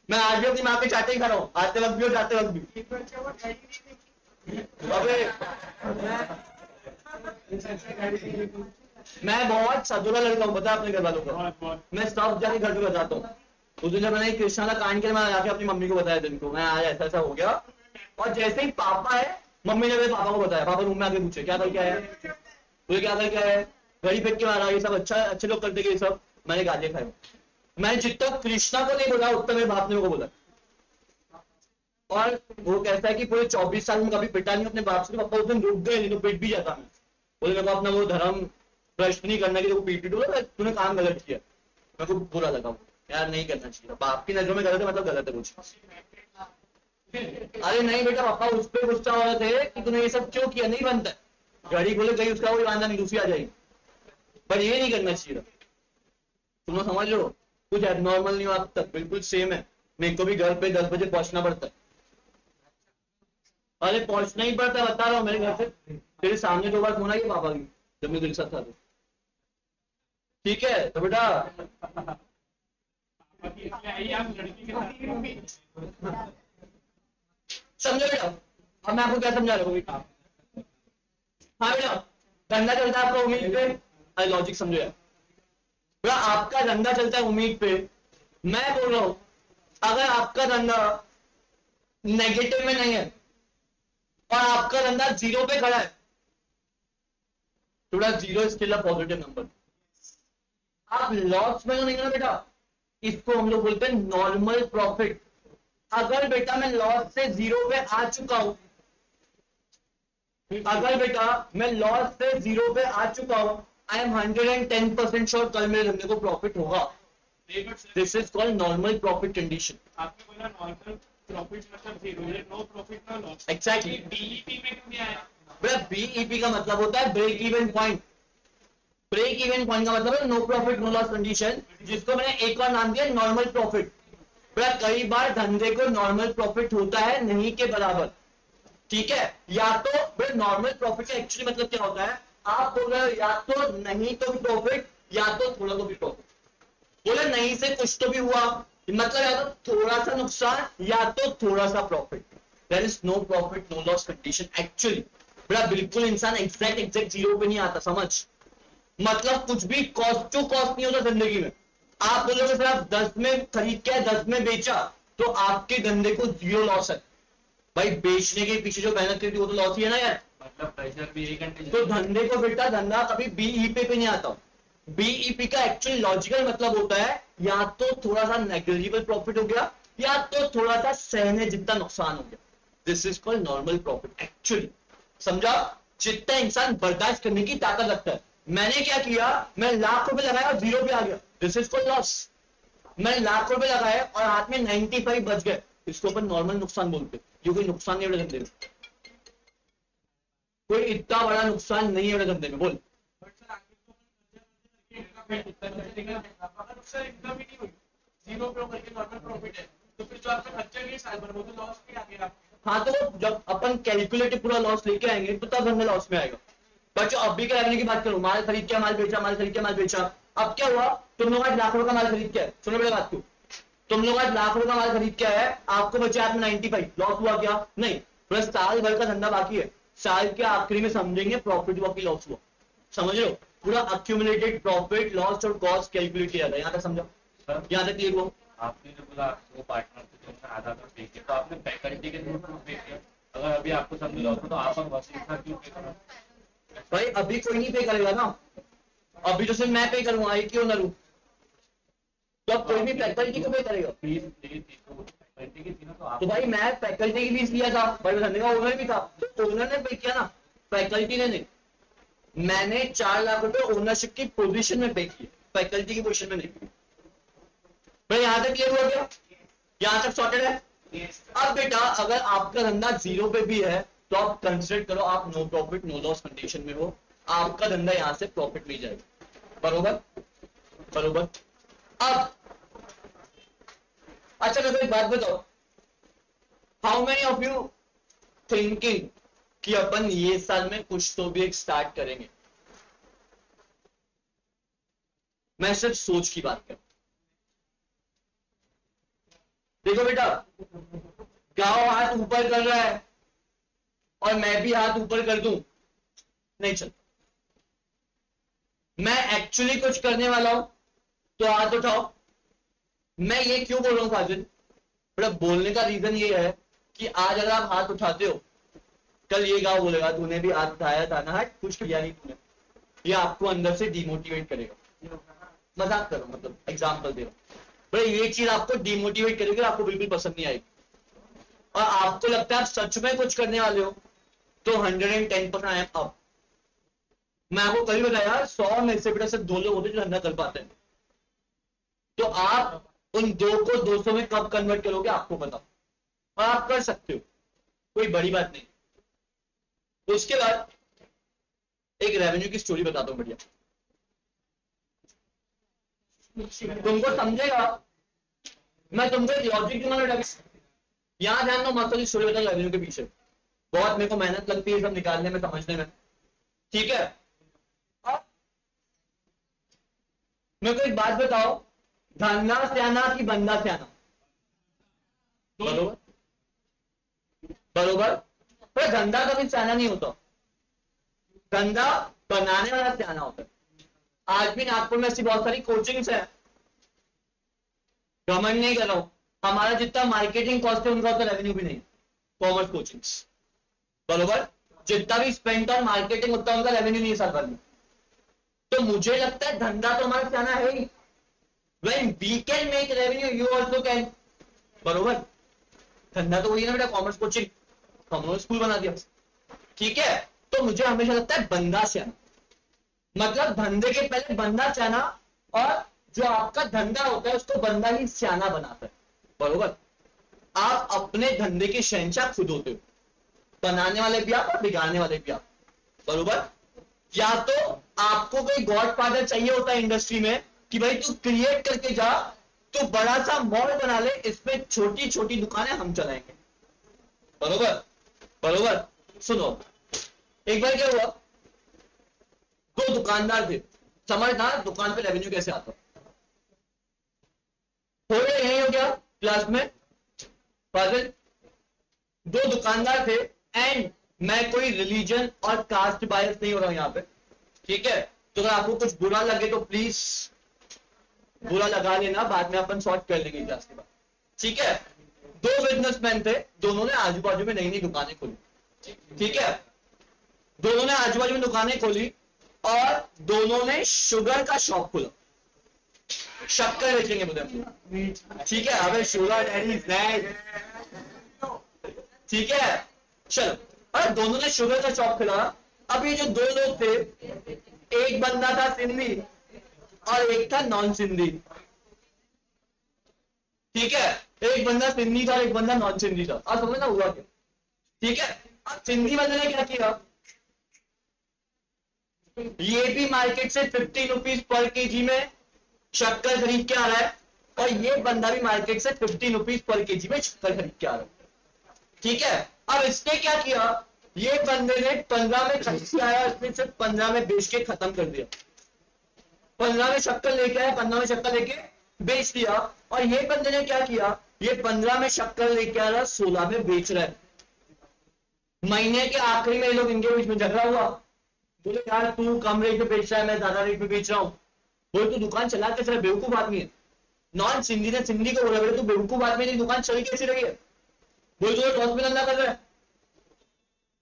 मैं आज भी अपनी माँ के चाटे ही खा रहा हूँ, आते वक्त भी और जाते वक्त भी। अबे मैं बहुत सदुरा लड़का हूँ, बता अपने घर वालों को, मैं सब जाके घर पे बताता हूँ। उस दिन जब मैंने कृष्णा का कांड किया, मैं जाके अपनी मम्मी को बताया दिन को, मैं आज ऐसा ऐसा हो गया, और जैसे ही पापा है, मम्मी ने मेरे पापा को बताया, पापा रूम में आके पूछे क्या करके आया, बोले क्या करके आया, घड़ी फेंक के मारा, ये सब अच्छा अच्छे लोग करते ये सब, मैंने गालियां खाई। मैंने जितना कृष्णा को नहीं बोला उतना मेरे बाप ने को बोला, और वो कहता है कि पूरे 24 साल में कभी पिटा नहीं अपने बाप से, पापा उस दिन रुक गए, नहीं तो पिट भी जाता मैं, बोले मेरे को अपना वो धर्म प्रश्न नहीं करना कि पीटी बोला तूने काम गलत किया, मेरे को बुरा लगा। यार नहीं करना चाहिए, बाप की नजरों में गलत है मतलब गलत है कुछ। अरे नहीं बेटा, पापा उस पर गुस्सा हो रहे थे कि तूने ये सब क्यों किया, नहीं बनता है। गाड़ी खोले गई, उसका कोई वादा नहीं, दूसरी आ जाएगी। पर ये नहीं करना चाहिए, तुम लोग समझ लो, कुछ एबनॉर्मल नहीं हो अब तक, बिल्कुल सेम है। मेरे को भी घर पे 10 बजे पहुंचना पड़ता है। अरे पहुंचना ही पड़ता है, बता रहा हूँ, मेरे घर से तेरे सामने 2 बार फोन आई पापा की, जब मैं तेरे साथ था तो। ठीक है तो बेटा समझो बेटा, अब मैं आपको क्या समझा रहा हूँ। हाँ बेटा, धंधा चलता है आपका उम्मीद पे। अरे लॉजिक समझो यार बेटा, आपका धंधा चलता है उम्मीद पे। मैं बोल रहा हूं, अगर आपका धंधा नेगेटिव में नहीं है और आपका धंधा 0 पे खड़ा है, थोड़ा 0 स्टिल अ पॉजिटिव नंबर। आप लॉस में तो नहीं हो ना बेटा, इसको हम लोग बोलते हैं नॉर्मल प्रॉफिट। अगर बेटा मैं लॉस से 0 पे आ चुका हूं, अगर बेटा मैं लॉस से 0 पे आ चुका हूं, आई एम 110% श्योर कल मेरे धंधे को प्रॉफिट होगा। This is called normal profit condition. आपने बोला नॉर्मल प्रॉफिट मतलब 0, no profit no loss. Exactly. BEP में क्यों नहीं आया? बेटा बीईपी का मतलब होता है break even point. Break even point का मतलब है no profit no loss condition, जिसको मैंने एक और नाम दिया नॉर्मल प्रॉफिट। बेटा कई बार धंधे को नॉर्मल प्रॉफिट होता है नहीं के बराबर, ठीक है। या तो नॉर्मल प्रॉफिट का एक्चुअली मतलब क्या होता है, आप बोल रहे हो या तो नहीं तो भी प्रॉफिट या तो थोड़ा तो भी प्रॉफिट। बोले नहीं से कुछ तो भी हुआ, मतलब या तो थोड़ा सा नुकसान या तो थोड़ा सा profit. There is no profit no loss condition actually. बेटा बिल्कुल इंसान एग्जैक्ट 0 पे नहीं आता, समझ। मतलब कुछ भी कॉस्ट टू कॉस्ट नहीं होता जिंदगी में। आप बोलोगे सर आप 10 में खरीद के 10 में बेचा तो आपके धंधे को 0 लॉस है। भाई बेचने के पीछे जो मेहनत करी थी वो तो लॉस ही है ना यार। मतलब प्रेशर भी यही कंडीशन। तो धंधे को बेटा धंधा कभी बीईपी पे नहीं आता। बीईपी का एक्चुअल लॉजिकल मतलब होता है या तो थोड़ा सा नेग्लिजिबल प्रॉफिट हो गया या तो थोड़ा सा सहने जितना नुकसान हो गया। This is called normal profit actually. समझा, जितना इंसान बर्दाश्त करने की ताकत रखता है। मैंने क्या किया, मैं लाख रुपए लगाया और 0 पे आ गया, दिस इज कॉल्ड लॉस। मैं लाख रुपए लगाए और हाथ में 95 बच गए, इसके ऊपर नॉर्मल नुकसान बोलते। ये कोई नुकसान नहीं है धंधे में, कोई इतना बड़ा नुकसान नहीं है धंधे में, बोल। हाँ तो जब अपन कैलकुलेटिव पूरा लॉस लेके आएंगे तो तब धंधा लॉस में आएगा। बच्चों अभी के रेवेन्यू की बात करूं, माल खरीद के माल बेचा, माल खरीद के माल बेचा। अब क्या हुआ, तुम लोग आज लाख रुपए का माल खरीद के आए, सुनो मेरी बात को, तुम लोग आज लाख रुपए का माल खरीद के आए, आपको बचे हाथ में 95, लॉस हुआ क्या? नहीं। प्लस साल भर का धंधा बाकी है, साल के आखिरी में समझेंगे प्रॉफिट हुआ कि लॉस हुआ। समझ लो, पूरा अक्यूमुलेटेड प्रॉफिट लॉस और कॉस्ट कैलकुलेट किया था। यहाँ तक समझो, यहाँ तक क्लियर हुआ। आपने जो बोला वो पार्टनर थे जिनने आधा तो पे किया, तो आपने फैकल्टी के थ्रू पे किया। अगर अभी आपको समझ लो तो आप इतना क्यों पे करो? भाई अभी कोई नहीं पे करेगा ना, अभी तो सिर्फ मैं पे करूंगा, एक क्यों ना रू, तो अब कोई भी फैकल्टी को पे करेगा। फीस ली थी तो फैकल्टी की थी ना, तो तो भाई मैं फैकल्टी की फीस लिया था, भाई धंधे का ओनर भी था, तो ओनर ने पे किया ना, फैकल्टी ने नहीं। मैंने 4 लाख रुपए ओनरशिप की पोजीशन में पे किए, फैकल्टी की पोजीशन में नहीं। भाई यहां तक क्लियर हुआ क्या? यहां तक सॉर्टेड है। अब बेटा अगर आपका धंधा 0 पे भी है तो आप कंसिडर करो आप no profit no loss condition में हो, आपका धंधा यहां से प्रॉफिट में जाएगा, बरोबर बरोबर। अब अच्छा मेरे को एक बात बताओ, how many of you thinking कि अपन ये साल में कुछ तो भी एक स्टार्ट करेंगे? मैं सिर्फ सोच की बात कर, देखो बेटा गांव हाथ ऊपर कर रहा है और मैं भी हाथ ऊपर कर दूं, नहीं चल। मैं एक्चुअली कुछ करने वाला हूं तो हाथ उठाओ। मैं ये क्यों बोल रहा हूं फाजिल, बड़ा बोलने का रीजन ये है कि आज अगर आप हाथ उठाते हो, कल ये गांव बोलेगा तूने भी हाथ उठाया था ना, हट कुछ किया नहीं तूने, ये आपको अंदर से डिमोटिवेट करेगा। मजाक करो, मतलब एग्जाम्पल दे रहा हूं, बड़े ये चीज आपको डिमोटिवेट करेगी, आपको बिल्कुल पसंद नहीं आएगी और आपको लगता है आप सच में कुछ करने वाले हो, तो 110% आई एम अप। मैं आपको कभी बताया 100 में से बेटा सिर्फ 2 लोग होते जो धंधा कर पाते हैं। तो आप उन 2 को 200 में कब कन्वर्ट करोगे आपको बताओ, और आप कर सकते हो, कोई बड़ी बात नहीं। तो उसके बाद एक रेवेन्यू की स्टोरी बताता हूं बढ़िया, तुमको समझेगा। मैं तुमको एक लॉजिक दूंगा, यहां ध्यान दो, मस्त की स्टोरी बताओ रेवेन्यू के पीछे। बहुत मेरे को मेहनत लगती है सब निकालने में, समझने में, ठीक है। अब मेरे को एक बात बताओ, धंधा स्याना कि बंदा स्याना? बरोबर, बरोबर। पर धंधा कभी स्याना नहीं होता, धंधा बनाने वाला स्याना होता है। आज भी नागपुर में ऐसी बहुत सारी कोचिंग्स है, घमंड नहीं कर रहा हूं, हमारा जितना मार्केटिंग कॉस्ट है उनका उतना रेवेन्यू भी नहीं, कॉमर्स कोचिंग्स, बरोबर। जितना भी स्पेंड ऑन मार्केटिंग उतना उनका रेवेन्यू नहीं है साल भर में। तो मुझे लगता है धंधा तो हमारा स्याना है ही। When we can make revenue, you also can, बरोबर। धंधा तो वही है ना बेटा, कॉमर्स कोचिंग, कॉमर्स स्कूल बना दिया, ठीक है। तो मुझे हमेशा लगता है बंदा स्याना, मतलब धंधे के पहले बंदा स्याना, और जो आपका धंधा होता है उसको बंदा ही स्याना बनाता है, बरोबर। आप अपने धंधे के शहंशाह खुद होते हो, बनाने वाले भी आप और बिगाड़ने वाले भी आप, बरोबर। या तो आपको कोई गॉडफादर चाहिए होता है इंडस्ट्री में कि भाई तू क्रिएट करके जा, तो बड़ा सा मॉल बना ले, इसमें छोटी छोटी दुकानें हम चलाएंगे, बरोबर, बरोबर। सुनो, एक बार क्या हुआ, 2 दुकानदार थे, समझना दुकान पे रेवेन्यू कैसे आता, हो गया यही हो गया क्लास में पागल। 2 दुकानदार थे, एंड मैं कोई रिलीजन और कास्ट बायस नहीं हो रहा हूं यहां पे, ठीक है। तो अगर आपको कुछ बुरा लगे तो प्लीज बुरा लगा लेना, बाद में अपन सॉर्ट कर लेंगे क्लास के बाद, ठीक है। 2 बिजनेसमैन थे, दोनों ने आजू बाजू में नई नई दुकानें खोली, ठीक है। दोनों ने आजू बाजू में दुकानें खोली और दोनों ने शुगर का शॉप खोला, शक्कर बेचेंगे बोले, ठीक है। अबे शुगर डैडी, ठीक है, चलो। अरे दोनों ने शुगर का शॉप खोला। अब ये जो 2 लोग थे, एक बंदा था सिंधी और एक था नॉन सिंधी, ठीक है। एक बंदा सिंधी था और एक बंदा नॉन सिंधी था। अब समझना हुआ क्या, ठीक है। अब सिंधी बंदे ने क्या किया, ये भी मार्केट से 50 रुपीज पर केजी में शक्कर खरीद के आ रहा है, और ये बंदा भी मार्केट से 50 रुपीज पर केजी में शक्कर खरीद के आ रहा है, ठीक है। अब इसने क्या किया, ये बंदे ने 15 में खरीद के आया, इसने सिर्फ 15 में बेच के खत्म कर दिया। 15 में शक्कर लेके आया, 15 में शक्कर लेके बेच दिया। और ये बंदे ने क्या किया, ये 15 में शक्कर लेके आ रहा, 16 में बेच रहा है। महीने के आखिरी में ये लोग इनके बीच में झगड़ा हुआ, बोले यार तू कम रेट में बेच रहा है, मैं ज्यादा रेट में बेच रहा हूं। बोले तू दुकान चला कैसे रहा, बेवकूफ आदमी है। नॉन सिंधी ने सिंधी को बोला, बोले तू बेवकूफ आदमी है, दुकान चल कैसी रही है। बोले तो लॉस में धंधा कर रहा है।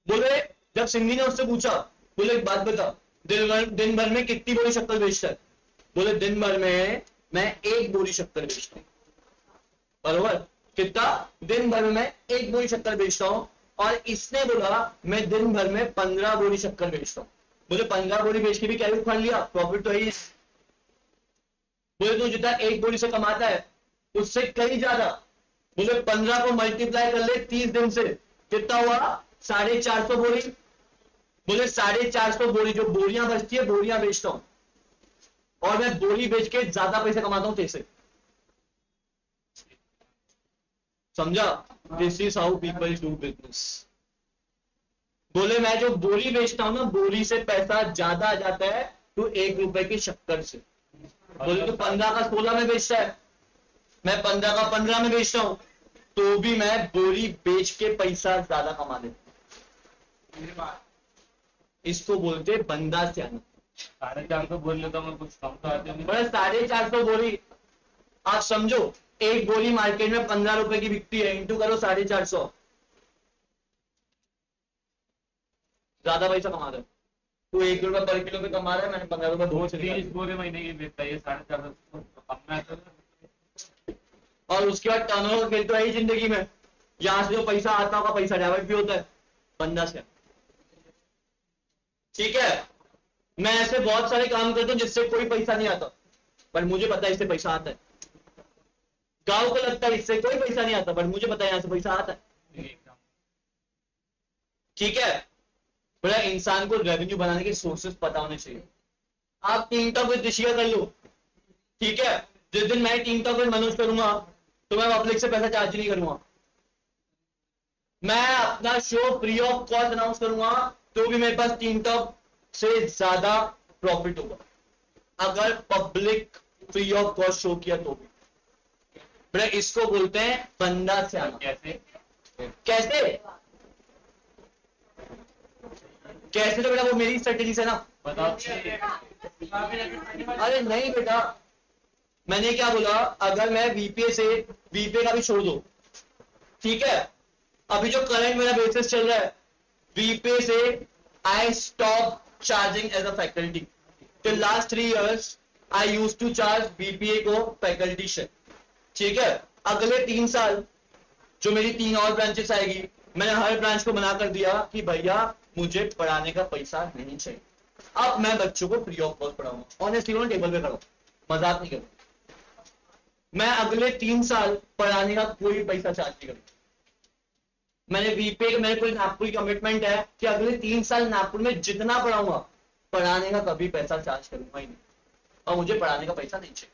बोले जब सिंधी ने उससे पूछा, बोले एक बात बता, दिन भर में कितनी बोरी शक्कर बेचता है। बोले दिन भर में मैं 1 बोरी शक्कर बेचता हूँ, बरोबर। कितना, दिन भर में 1 बोरी शक्कर बेचता हूँ। और इसने बोला मैं दिन भर में 15 बोरी शक्कर बेचता हूँ। बोले 15 बोरी बेच के भी क्या उखाड़ लिया, प्रॉफिट तो है ही। बोले तू जितना 1 बोरी से कमाता है उससे कहीं ज्यादा। बोले 15 को मल्टीप्लाई कर ले 30 दिन से, कितना हुआ, 450 बोरी। बोले 450 बोरी, जो बोरियां बचती है बोरियां बेचता हूं, और मैं बोरी बेच के ज्यादा पैसे कमाता हूं तेरे। समझा, this is how people do business. बोले मैं जो बोरी बेचता हूं ना, बोरी से पैसा ज्यादा आ जाता है तो 1 रुपए की शक्कर से। बोले तो 15 का 16 में बेचता है, मैं 15 का 15 में बेचता हूं, तो भी मैं बोरी बेच के पैसा ज्यादा कमा लेता हूं। इसको बोलते बंदा स्याना। 450 बोल लेता मैं, कुछ कम तो आते नहीं। बड़े 450 बोरी, आप समझो 1 बोरी मार्केट में 15 रुपए की बिकती है, इंटू करो 450, ज्यादा पैसा कमा रहा है। तू 1 रुपए पर किलो पे कमा रहा है, मैंने 15 रुपए बहुत 30 बोरे महीने की बेचता है, ये 450 कम में आता है। और उसके बाद टर्नओवर फिर तो है ही जिंदगी में, यहां से जो पैसा आता होगा पैसा डाइवर्ट भी होता है, बंदा से, ठीक है। मैं ऐसे बहुत सारे काम करता हूं जिससे कोई पैसा नहीं आता, पर मुझे पता है इससे पैसा आता है। गांव को लगता है इससे कोई पैसा नहीं आता, बट मुझे पता है यहां से पैसा आता है। ठीक है, बड़ा इंसान को रेवेन्यू बनाने के सोर्सेस पता होने चाहिए। आप टीम टॉक विद ऋषिका कर लो, ठीक है, जिस दिन मैं टीम टॉक विद मनोज करूंगा तो मैं पब्लिक से पैसा चार्ज नहीं करूंगा। मैं अपना show free of cost announce करूंगा तो भी मेरे पास टीम टॉक से ज्यादा प्रॉफिट होगा, अगर public free of cost show किया तो भी। बड़ा इसको बोलते हैं बंदा से आना। कैसे? कैसे कैसे तो बेटा वो मेरी स्ट्रेटेजी है ना। बताओ। अरे नहीं बेटा, मैंने क्या बोला, अगर मैं वीपीए से, वीपीए का भी छोड़ दो, ठीक है, अभी जो करंट मेरा बेसिस चल रहा है वीपीए से, I stop charging as a faculty. Till last 3 years I used to charge BPA को फैकल्टी से, ठीक है। अगले 3 साल जो मेरी 3 और ब्रांचेस आएगी, मैंने हर ब्रांच को मना कर दिया कि भैया मुझे पढ़ाने का पैसा नहीं चाहिए, अब मैं बच्चों को फ्री ऑफ कॉस्ट पढ़ाऊंगा। ऑनेस्टली बोलो, टेबल पे करो, मजाक नहीं करूंगा। मैं अगले 3 साल पढ़ाने का कोई पैसा चार्ज नहीं करूंगा। मैंने वीपे, मेरे को नागपुर की कमिटमेंट है कि अगले 3 साल नागपुर में जितना पढ़ाऊंगा, पढ़ाने का कभी पैसा चार्ज करूंगा ही नहीं, और मुझे पढ़ाने का पैसा नहीं चाहिए।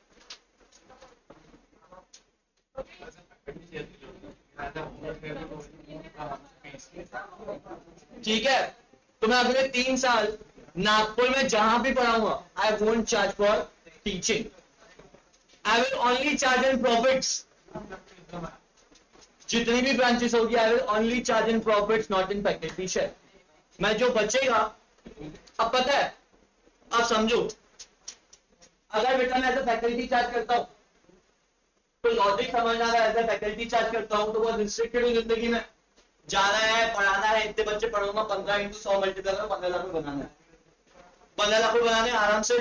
ठीक है, तो मैं अगले 3 साल नागपुर में जहां भी पढ़ाऊंगा, I won't charge for teaching, I will only charge in profits. जितनी भी ब्रांचेस होगी, I will only charge in profits, not in faculty share. मैं जो बचेगा, अब पता है, अब समझो, अगर बेटा मैं एज अ फैकल्टी चार्ज करता हूं तो लॉजिक समझना, अगर एज अ फैकल्टी चार्ज करता हूं तो वो रिस्ट्रिक्टेड हो, जिंदगी में जाना है, पढ़ाना है, इतने बच्चे पढ़ूंगा, 15 × 100 मल्टीप्लाई करो, 15 लाख रुपए बनाना है, 15 लाख रुपए बनाने आराम से।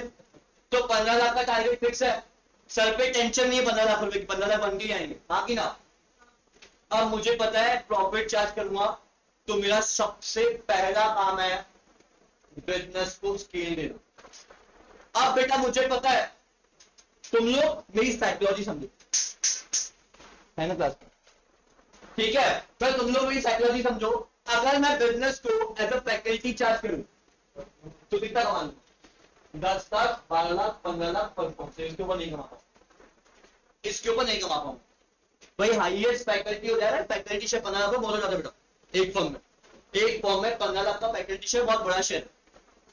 तो 15 लाख का टारगेट फिक्स है, सर पे टेंशन नहीं है 15 लाख रुपए की, 15 लाख बन के आएंगे, हाँ कि ना। अब मुझे पता है प्रॉफिट चार्ज करूंगा तो मेरा सबसे पहला काम है बिजनेस को स्केल देना। अब बेटा मुझे पता है, तुम लोग मेरी साइकोलॉजी समझो, है ना क्लास में, ठीक है, पर तुम लोग मेरी साइकोलॉजी समझो। अगर मैं बिजनेस को एज अ फैकल्टी चार्ज करूं तो कितना कमा लूं, 10 लाख, 12 लाख, 15 लाख पर से, इसके ऊपर नहीं कमा पाऊं, इसके ऊपर नहीं कमा पाऊं भाई। हाईएस्ट फैकल्टी हो जा रहा है, फैकल्टी शेयर 15 लाख बहुत ज्यादा बेटा, एक फॉर्म में, एक फॉर्म में 15 लाख का फैकल्टी शेयर बहुत बड़ा शेयर,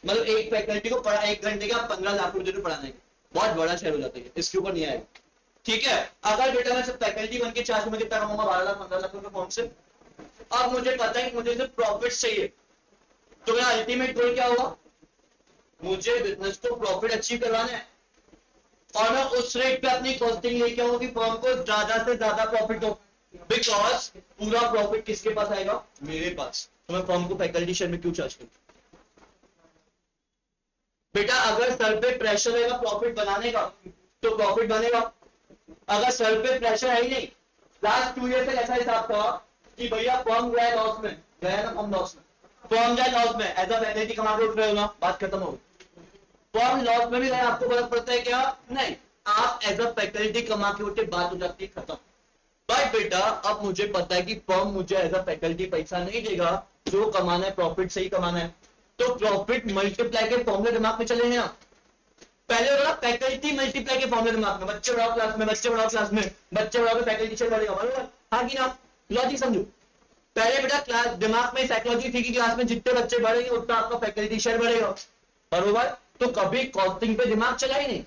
मतलब एक फैकल्टी को 1 घंटे का 15 लाख रुपए पढ़ाने का बहुत बड़ा शेयर हो जाता है, इसके ऊपर नहीं आएगा, ठीक है। अगर बेटा मैं सिर्फ फैकल्टी बन के चार्ज में कितना कमाऊंगा, 12 लाख 15 लाख रुपए फॉर्म से। अब मुझे पता है कि मुझे सिर्फ प्रॉफिट चाहिए, तो मेरा अल्टीमेट गोल क्या होगा, मुझे बिजनेस को प्रॉफिट अचीव करवाना है, और मैं उस रेट पे अपनी कॉस्टिंग लेके आऊंगा कि फर्म को ज्यादा से ज्यादा प्रॉफिट हो, बिकॉज पूरा प्रॉफिट किसके पास आएगा, मेरे पास। तो मैं फर्म को फैकल्टी शेयर में क्यों चार्ज करूं बेटा। अगर सर पे प्रेशर रहेगा प्रॉफिट बनाने का तो प्रॉफिट बनेगा, अगर सर पे प्रेशर है ही नहीं। लास्ट 2 ईयर से ऐसा हिसाब था कि भैया फर्म गया लॉस में, गया ना फर्म लॉस में, फर्म जाए लॉस में, एज अ फैकल्टी कमा के उठ रहे हो ना, बात खत्म हो गई। फर्म लॉस में भी गया, आपको फर्क पड़ता है क्या, नहीं, आप एज अ फैकल्टी कमा के उठे, बात हो जाती है खत्म। बट बेटा अब मुझे पता है कि फर्म मुझे एज अ फैकल्टी पैसा नहीं देगा, जो कमाना है प्रॉफिट से ही कमाना है, तो प्रॉफिट मल्टीप्लाई के फॉर्मूले दिमाग में चलेंगे ना। पहले होगा फैकल्टी मल्टीप्लाई के फॉर्मूले दिमाग में, बच्चे बढ़ाओ क्लास में, बच्चे बढ़ाओ क्लास में, बच्चे बढ़ाओ फैकल्टी चल बढ़ेगा, बरोबर, हाँ कि ना। लॉजिक समझो, पहले बेटा क्लास दिमाग में साइकोलॉजी थी कि क्लास में जितने बच्चे बढ़ेंगे उतना आपका फैकल्टी शेयर बढ़ेगा, बरोबर। तो कभी कॉस्टिंग पे दिमाग चला ही नहीं।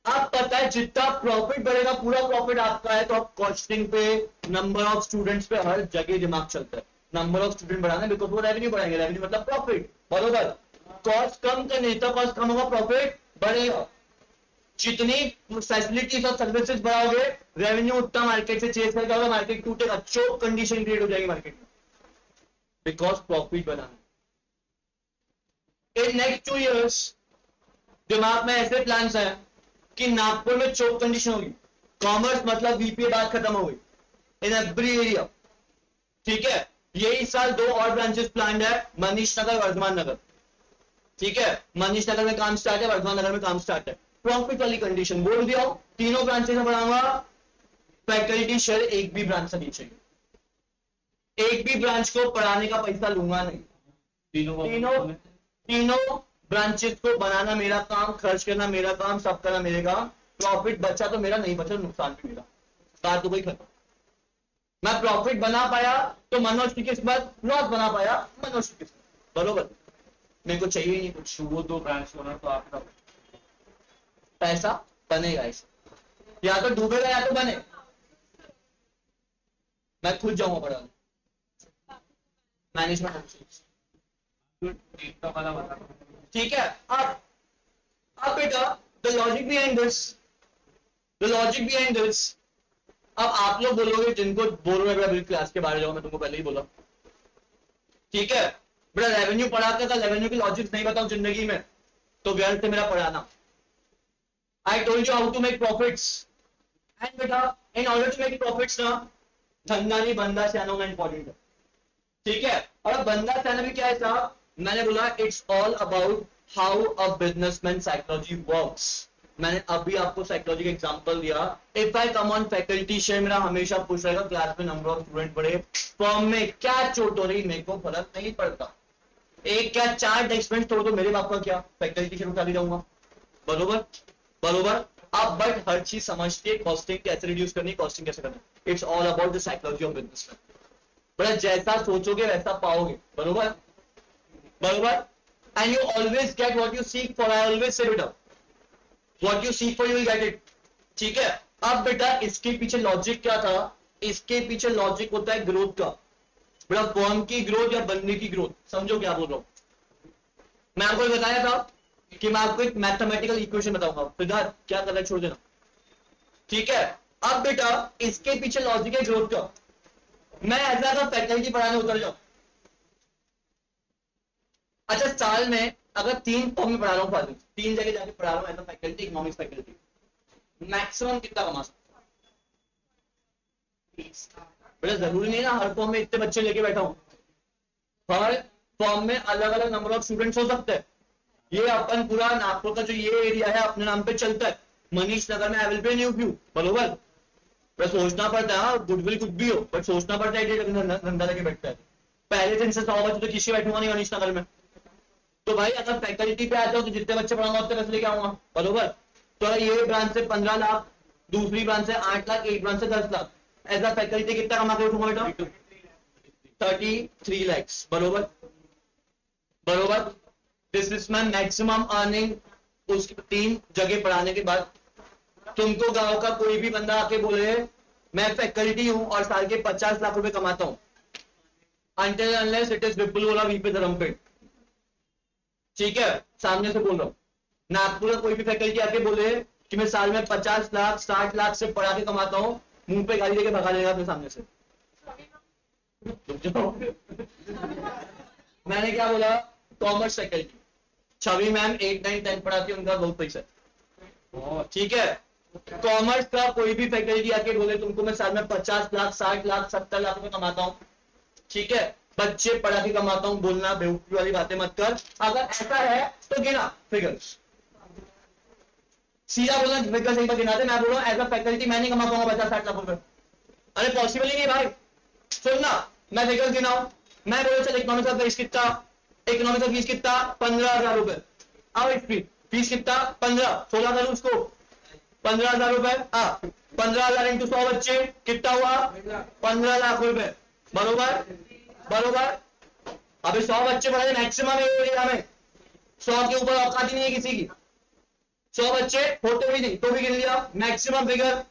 अब पता है जितना प्रॉफिट बढ़ेगा पूरा प्रॉफिट आपका है, तो आप कॉस्टिंग पे, नंबर ऑफ स्टूडेंट्स पे, हर जगह दिमाग चलता है। नंबर ऑफ स्टूडेंट बढ़ाना है बिकॉज वो रेवेन्यू बढ़ाएंगे, रेवेन्यू मतलब प्रॉफिट, बरोबर। कॉस्ट कम करनी तो कॉस्ट कम होगा, प्रॉफिट बढ़ेगा। जितनी फैसिलिटीज और सर्विसेज बढ़ाओगे, रेवेन्यू उतना मार्केट से चेंज करके होगा, मार्केट टूटेगा, चोक कंडीशन क्रिएट हो जाएगी मार्केट में, because profit banana. In next 2 years दिमाग में ऐसे प्लान्स हैं कि नागपुर में चोक कंडीशन होगी, कॉमर्स मतलब वीपीए बात खत्म हो गई इन एवरी एरिया, ठीक है। यही साल 2 और ब्रांचेस प्लान्ड है, मनीष नगर, वर्धमान नगर, ठीक है। मनीष नगर में काम स्टार्ट है, वर्धमान नगर में काम स्टार्ट है। प्रॉफिट वाली कंडीशन बोल दिया, तीनों ब्रांचेस में बढ़ाऊंगा, फैकल्टी शेयर एक भी ब्रांच से नहीं चाहिए, एक भी ब्रांच को पढ़ाने का पैसा लूंगा नहीं। तीनों ब्रांचेस को बनाना मेरा काम, खर्च करना मेरा काम, सब करना मेरे काम। प्रॉफिट बचा तो मेरा, नहीं बचा नुकसान भी मेरा। बात तो कोई खत्म। मैं प्रॉफिट बना पाया तो मनोज की किस्मत, लॉस बना पाया मनोज की किस्मत, बरोबर। मेरे को चाहिए ही नहीं कुछ। वो 2 ब्रांच ओनर तो आपका पैसा बनेगा इसे, या तो डूबेगा या तो बने। मैं खुद जाऊंगा पढ़ाने, मैनेजमेंट। वाला बता। ठीक है। अब बेटा the logic behind this, the logic behind this. अब आप लोग बोलोगे, जिनको बोल रहे हैं क्लास के बारे जाओ, मैं तुमको पहले ही बोला, ठीक है बेटा रेवेन्यू पढ़ाता था, रेवेन्यू की लॉजिक नहीं बताऊं जिंदगी में तो व्यर्थ है मेरा पढ़ाना। I told you how to make profits, and बेटा in order to make profits ना, धंधा नहीं बंदा सियाना होना इंपॉर्टेंट है, ठीक है। और अब बंदा सियाना भी क्या है साहब, मैंने बोला it's all about how a businessman psychology works. मैंने अभी आपको साइकोलॉजी का एग्जांपल दिया। If I come on faculty share, मेरा हमेशा पूछ रहेगा क्लास में नंबर ऑफ स्टूडेंट बढ़े, फॉर्म में क्या चोट हो रही, मेरे को फर्क नहीं पड़ता। एक क्या 4 डेस्क बेंच तोड़ दो, मेरे बाप का क्या, फैकल्टी शेयर उठा ले जाऊंगा, बरोबर बरोबर। अब बट हर चीज समझते, कॉस्टिंग कैसे रिड्यूस करनी, कॉस्टिंग कैसे करनी, it's all about the psychology of business. बड़ा जैसा सोचोगे वैसा पाओगे, बरोबर बरोबर। And you always get what you seek for, I always say बेटा what you seek for you will get it, ठीक है। अब बेटा इसके पीछे लॉजिक क्या था, इसके पीछे लॉजिक होता है ग्रोथ का। बेटा फर्म की ग्रोथ या बंदे की ग्रोथ, समझो क्या बोल रहा हूं। मैं आपको बताया था कि मैं आपको एक मैथमेटिकल इक्वेशन बताऊंगा, सिद्धार्थ क्या करना छोड़ देना, ठीक है। अब बेटा इसके पीछे लॉजिक है ग्रोथ का। मैं ऐसा था फैकल्टी पढ़ाने उतर जाऊं, अच्छा साल में अगर 3 फॉर्म में पढ़ा रहा हूं, फादर 3 जगह जाके पढ़ा रहा हूं, ऐसा फैकल्टी, इकोनॉमिक्स फैकल्टी, मैक्सिमम कितना कमा सकता हूं? बेटा जरूरी नहीं ना हर फॉर्म में इतने बच्चे लेके बैठा हूं, हर फॉर्म में अलग अलग नंबर ऑफ स्टूडेंट्स हो सकते हैं। ये अपन पूरा नागपुर का जो ये एरिया है अपने नाम पे चलता है, मनीष नगर में I will pay new view, बरोबर। पर सोचना पड़ता है, गुडविल कुछ भी हो बट सोचना पड़ता है, धंधा लेके बैठता है। पहले दिन से 100 बच्चे तो किसी बैठूंगा नहीं मनीष नगर में, तो भाई अगर फैकल्टी पे आता हो तो जितने बच्चे पढ़ाऊंगा उतने पैसे लेके आऊंगा, बरोबर। तो अगर ये ब्रांच से 15 लाख, दूसरी ब्रांच से 8 लाख, एक ब्रांच से 10 लाख, ऐसा फैकल्टी कितना कमा के उठूंगा बेटा? 33 lakhs, बरोबर बरोबर। This is my maximum earning उस 3 जगह पढ़ाने के बाद। तुमको गांव का कोई भी बंदा आके बोले मैं फैकल्टी हूं और साल के 50 लाख रुपए कमाता हूं, until unless it is Vipul VP Dharampeth, ठीक है, सामने से बोल रहा हूं। नागपुर का कोई भी फैकल्टी आके बोले कि मैं साल में 50 लाख 60 लाख से पढ़ा के कमाता हूं, मुंह पे गाली देके भगा देगा अपने सामने से। मैंने क्या बोला, कॉमर्स फैकल्टी, छवि मैम 8, 9, 10 पढ़ाती है, उनका बहुत पैसा है, ठीक है। कॉमर्स का कोई भी फैकल्टी आके बोले तुमको मैं साल में 50 लाख 60 लाख 70 लाख रुपए कमाता हूं, ठीक है, बच्चे पढ़ा के कमाता हूं, बोलना बेवकूफी वाली बातें मत कर। अगर ऐसा है तो गिना फिगर्स, सीधा बोलना फिगर्स एक बार गिना दे। मैं बोल रहा हूं एज अ फैकल्टी मैं नहीं कमा पाऊंगा 50-60 लाख रुपए, अरे पॉसिबल ही नहीं भाई। सुनना मैं फिगर्स गिनाऊं, मैं बोलो चल इकोनॉमिक्स का फीस कितना, इकोनॉमिक्स का फीस कितना 15,000 रुपए, अब इसकी फीस कितना 15, 16 करूं उसको 15,000 रुपए, 15,000 इंटू 100 बच्चे कितना हुआ 15 लाख रुपए, बरोबर बरोबर। अभी 100 बच्चे पढ़े मैक्सिमम एरिया में, 100 के ऊपर औकात ही नहीं है किसी की, 100 बच्चे होते भी नहीं तो भी गिन लिया मैक्सिमम फिगर।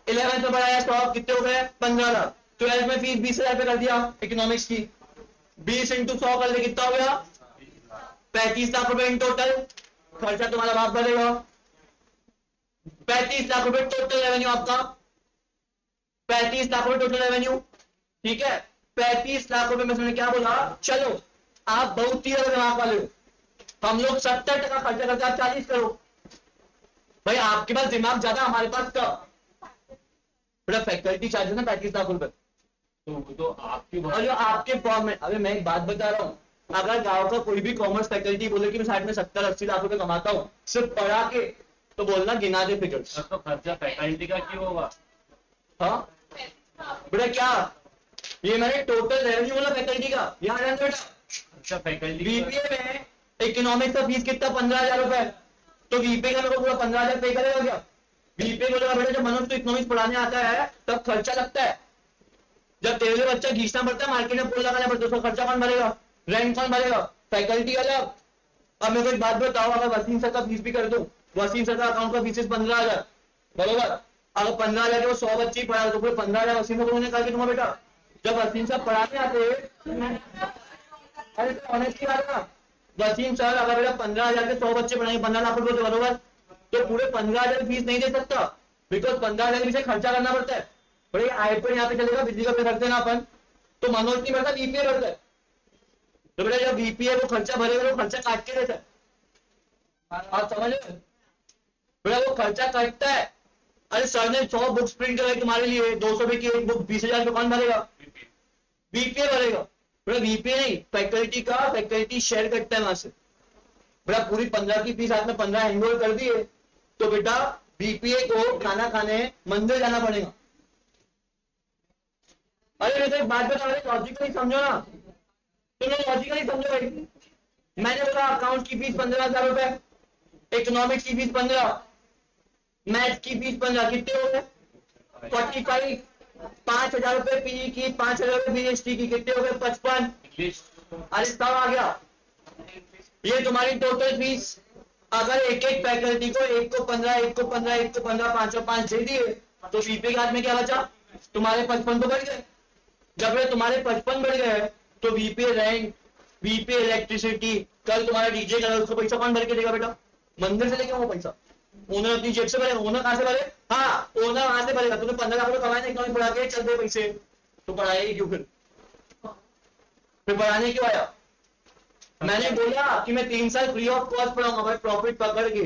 11th में पढ़ाया 100, कितने हो गए 15 लाख। 12th में फीस 20,000 रुपए कर दिया इकोनॉमिक्स की, 20 इंटू 100 कर दे कितना हो गया 35 लाख रुपए इन टोटल। खर्चा तुम्हारा बाप भरेगा, 35 लाख रुपए टोटल रेवेन्यू आपका, 35 लाख रुपए टोटल रेवेन्यू, ठीक है। 35 लाख रुपए में मैंने क्या बोला, चलो आप बहुत ही दिमाग वाले हो, हम लोग 70% खर्चा करते आप 40 करो, भाई आपके पास दिमाग ज्यादा हमारे पास कम। बड़ा फैकल्टी चार्ज है ना 35 लाख रुपए, तो आपकी और जो आपके फॉर्म में, अभी मैं एक बात बता रहा हूँ, अगर गांव का कोई भी कॉमर्स फैकल्टी बोले कि मैं साइड में 70-80 लाख रुपए कमाता हूँ सिर्फ पढ़ा के, तो बोलना गिना दे फिगर्स। तो खर्चा फैकल्टी का क्यों होगा? हाँ बेटा क्या, ये मैंने टोटल रेवेन्यू बोला फैकल्टी का, यहाँ रहना बेटा। अच्छा फैकल्टी बीपीए में इकोनॉमिक्स का फीस कितना 15,000 रुपए, तो बीपीए का मेरे को पूरा 15,000 पे करेगा क्या? बीपीए बोलेगा बेटा जब मनोज को इकोनॉमिक्स पढ़ाने आता है तब खर्चा लगता है, जब तेरे लिए बच्चा घीसना पड़ता है, मार्केट में पोल लगाना पड़ता है, उसका खर्चा कौन भरेगा? रेंट कौन भरेगा? फैकल्टी अलग। अब मेरे को एक बात बताओ, अगर वसीम सर का फीस भी कर दूं, वसीम सर का अकाउंट का फीस 15,000, बरोबर, अगर 15,000 के वो 100 बच्चे ही पढ़ा तो पूरे 15,000 वसीम सर को उन्होंने कहा कि तुम्हारा बेटा जब वसीम सर पढ़ाने आते, अरे ऑनेस्टली बात है ना, वसीम सर अगर बेटा 15,000 के 100 बच्चे पढ़ाएंगे 15 लाख रुपए, बरोबर, तो पूरे 15,000 फीस नहीं दे सकता, बिकॉज 15,000 के पीछे खर्चा करना पड़ता है। बड़े आईपीएल यहाँ पे चलेगा, बिजली का बिल भरते ना अपन, तो मनोज नहीं भरता, बीपीए भरता है। तो बेटा जब बीपीए वो खर्चा भरेगा तो खर्चा काट के देता है, आप समझ रहे हो? बेटा वो खर्चा काटता है। अरे सर ने 100 बुक्स प्रिंट कराई तुम्हारे लिए, 200 रुपए की एक बुक 20,000 रुपये कौन भरेगा? बीपीए भरेगा। बेटा बीपीए नहीं, फैकल्टी का, फैकल्टी शेयर करता है वहां से। बेटा पूरी 15 की फीस हाथ में 15 हैंडओवर कर दिए, तो बेटा बीपीए को खाना खाने मंदिर जाना पड़ेगा। अरे मैं तो एक बात बता रहा, लॉजिकली समझो ना, तुम लोग लॉजिकली समझो भाई। मैंने बोला अकाउंट की फीस 15,000 रुपए, इकोनॉमिक्स की फीस 15, मैथ की फीस 15, कितने हो गए? 45, 5,000 रुपए पीई की, 5,000 रुपए बीएसटी की, कितने हो गए? 55। अरे सब आ गया, ये तुम्हारी टोटल फीस। अगर एक एक फैकल्टी को, एक को 15, एक को 15, एक को 15, 5 दे दिए, तो बीपीए के हाथ में क्या बचा? तुम्हारे 55 तो बढ़ गए। जब तुम्हारे 55 बढ़ गए तो बीपीए रेंट, बीपीए इलेक्ट्रिसिटी, कल तुम्हारा डीजे का उसका पैसा कौन भर के देगा बेटा? मंदिर से लेके वो पैसा ओनर अपनी जेब से भरेगा। ओनर कहां से भरे? हाँ ओनर वहां से भरेगा। तुम्हें 15 लाख रुपए कमाए ना इकोनॉमिक्स पढ़ा के, चल दे पैसे, तो पढ़ाएगी क्यों फिर पढ़ाने क्यों आया? मैंने बोला कि मैं 3 साल फ्री ऑफ कॉस्ट पढ़ाऊंगा भाई, प्रॉफिट पकड़ के।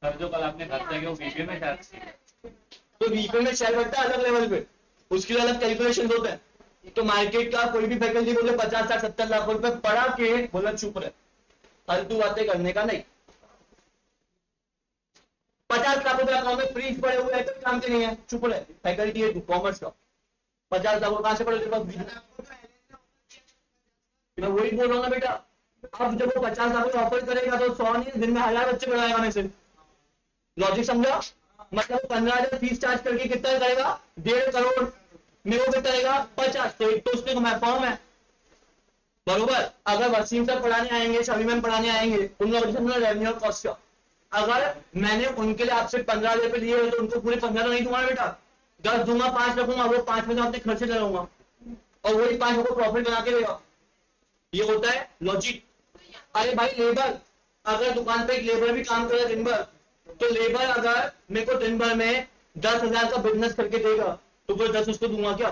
सर जो कल आपने खर्चा किया वो बीपीए में चार्ज किया, तो बीपीए में शेयर करता है अलग लेवल पे, उसके लिए अलग कैलकुलेशन होता है। तो मार्केट का कोई भी फैकल्टी बोले 50 लाख 70 लाख रुपए पढ़ा के, बोला चुप रहे, फालतू बातें करने का नहीं। 50 लाख रुपए अकाउंट में फ्रीज पड़े हुए हैं तो काम के नहीं है, चुप रहे, फैकल्टी है कॉमर्स का। 50 लाख कहां से पड़े पास? मैं वही बोल रहा हूँ ना बेटा, अब जब वो 50 लाख ऑफर करेगा तो 100 नहीं, दिन में 1,000 बच्चे पढ़ाएगा मेरे से। लॉजिक समझा? मतलब 15,000 फीस चार्ज करके कितना करेगा? 1.5 करोड़। मेरे को कितना करेगा? 50। तो एक तो उसने कमाया फॉर्म है, बरोबर। अगर वसीम सर पढ़ाने आएंगे, शमी मैम पढ़ाने आएंगे, उन लोगों रेवेन्यू और कॉस्ट का, अगर मैंने उनके लिए आपसे 15,000 रुपए लिए तो उनको पूरे 15 नहीं दूंगा बेटा, 10 दूंगा, 5 रखूंगा, वो 5 में अपने खर्चे लगाऊंगा और वही 5 को प्रॉफिट बना के देगा। ये होता है लॉजिक। अरे भाई लेबर, अगर दुकान पे एक लेबर भी काम करे दिन भर, तो लेबर अगर मेरे को दिन भर में 10,000 का बिजनेस करके देगा तो कोई 10 उसको दूंगा क्या?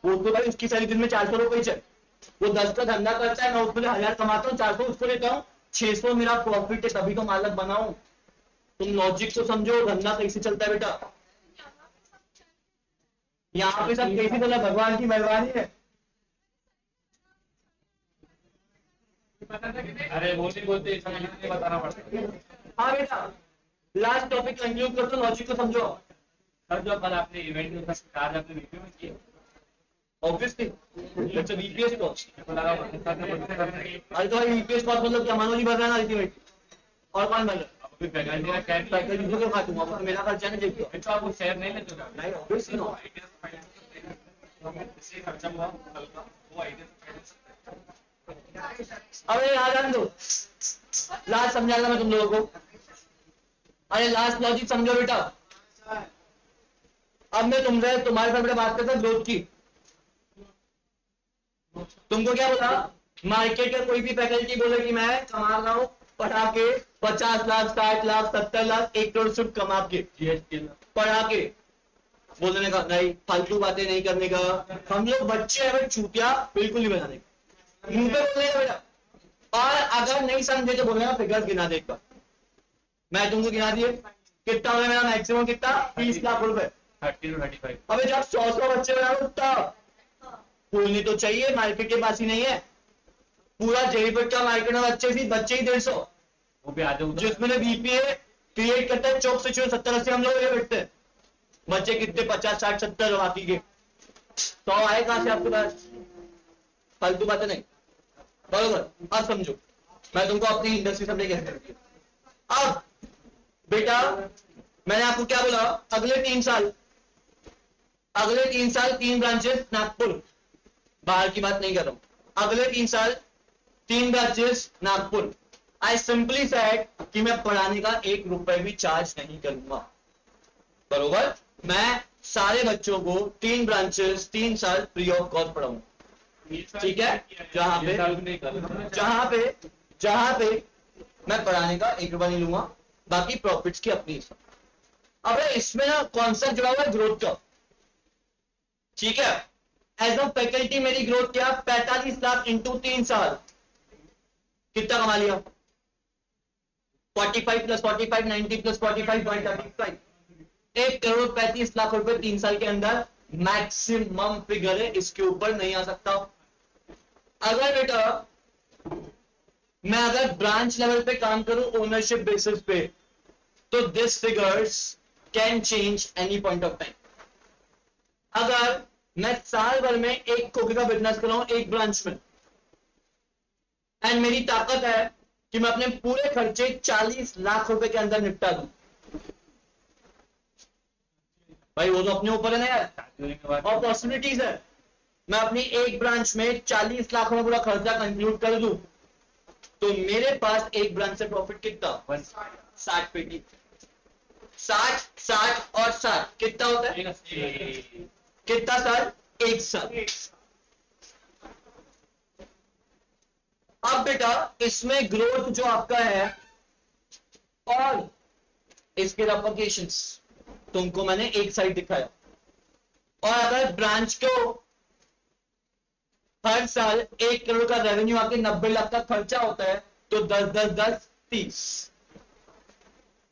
वो तो भाई उसकी सैलरी दिन में 400 रुपए चाहिए, वो 10 का धंधा करता है, मैं उसमें 1,000 कमाता हूँ, 400 उसको देता हूँ, 600 मेरा प्रॉफिट है, तभी तो मालक बनाऊं। तुम लॉजिक तो समझो, धंधा कैसे चलता है बेटा। यहाँ पे सब कैसे चला, भगवान की मेहरबानी है। अरे बोलते बोलते बताना पड़ता। हाँ बेटा, लास्ट टॉपिक कंक्लूड कर दो, लॉजिक को समझो। सर जो कल आपने इवेंट में कार्ड आपने बीपीए में किया, obviously it's a BPS course. अरे तो बीपीएस कोर्स मतलब क्या, मनोज ही भर रहा है ना अल्टीमेट, और कौन भर रहा है? अभी फैकल्टी का शेयर फैकल्टी को खा दूंगा, तो मेरा खर्चा नहीं देखो। तो आपको शेयर नहीं लेते नहीं ऑब्वियसली नो। खर्चा हुआ वो अरे यार जान दो, लास्ट समझाऊंगा मैं तुम लोगों को। अरे लास्ट लॉजिक समझो बेटा। अब मैं तुम्हारे साथ बात करता हूँ ग्रोथ की। तुमको क्या बोला? मार्केट का कोई भी फैकल्टी बोले कि मैं कमा रहा हूँ पढ़ा के 50 लाख 60 लाख 70 लाख 1 करोड़ सिर्फ कमा के, पढ़ा के, बोलने का नहीं, फालतू बातें नहीं करने का। हम लोग बच्चे अगर चूतिया बिल्कुल नहीं बनाने का, मुंह पे बोलने का बेटा। और अगर नहीं समझे तो बोलेगा फिगर्स गिना दे एक बार। मैं तुमको गिना दिए, कितना हो गया मेरा मैक्सिमम, कितना? 30 लाख रुपए। 30 to 35। अबे जब 100 बच्चे बना उठता बोलनी तो चाहिए, मार्केट के पास ही नहीं है। पूरा जयपुर का मार्केट में बच्चे ही 150, वो भी आधे जिसमें बीपीए क्रिएट करता है चौक से 70-80 हम लोग बैठते हैं। बच्चे कितने 50 60 70 बाकी के 100 आए कहां से आपके पास? फालतू बातें नहीं, बरोबर। अब समझो मैं तुमको अपनी इंडस्ट्री समझे कैसे करती है। अब बेटा मैंने आपको क्या बोला, अगले 3 साल 3 ब्रांचेस नागपुर, बाहर की बात नहीं कर रहा हूं, अगले 3 साल 3 branches Nagpur. I simply said कि मैं पढ़ाने का 1 रुपए भी चार्ज नहीं करूंगा, बरोबर। मैं सारे बच्चों को 3 ब्रांचेस 3 साल फ्री ऑफ कॉस्ट पढ़ाऊंगा, ठीक है। जहां पे मैं पढ़ाने का 1 रुपया नहीं लूंगा, बाकी प्रॉफिट्स की अपनी हिसाब। अब इसमें ना कॉन्सेप्ट जुड़ा हुआ है ग्रोथ का, ठीक है। एज अ फैकल्टी मेरी ग्रोथ क्या, 45 लाख इंटू 3 साल, कितना कमा लिया? 45 प्लस 45 90 प्लस 45 35, 1 करोड़ 35 लाख रुपए 3 साल के अंदर मैक्सिमम फिगर है, इसके ऊपर नहीं आ सकता। अगर बेटा मैं अगर ब्रांच लेवल पे काम करूं ओनरशिप बेसिस पे, तो this figures can change any point of time. अगर मैं साल भर में 1 कोके का बिजनेस कर रहा हूं 1 ब्रांच में, एंड मेरी ताकत है कि मैं अपने पूरे खर्चे 40 लाख रुपए के अंदर निपटा दूं, भाई वो तो अपने ऊपर है ना यार, और पॉसिबिलिटीज है। मैं अपनी 1 ब्रांच में 40 लाख में पूरा खर्चा कंक्लूड कर दूं, तो मेरे पास 1 ब्रांच से प्रॉफिट कितना? 60 पेटी। 60 60 और 60 कितना होता है? कितना साल? 1 साल। अब बेटा इसमें ग्रोथ जो आपका है और इसके रेप्लिकेशंस तुमको मैंने एक साइड दिखाया, और अगर ब्रांच को हर साल 1 करोड़ का रेवेन्यू आके 90 लाख का खर्चा होता है, तो 10 10 10 30,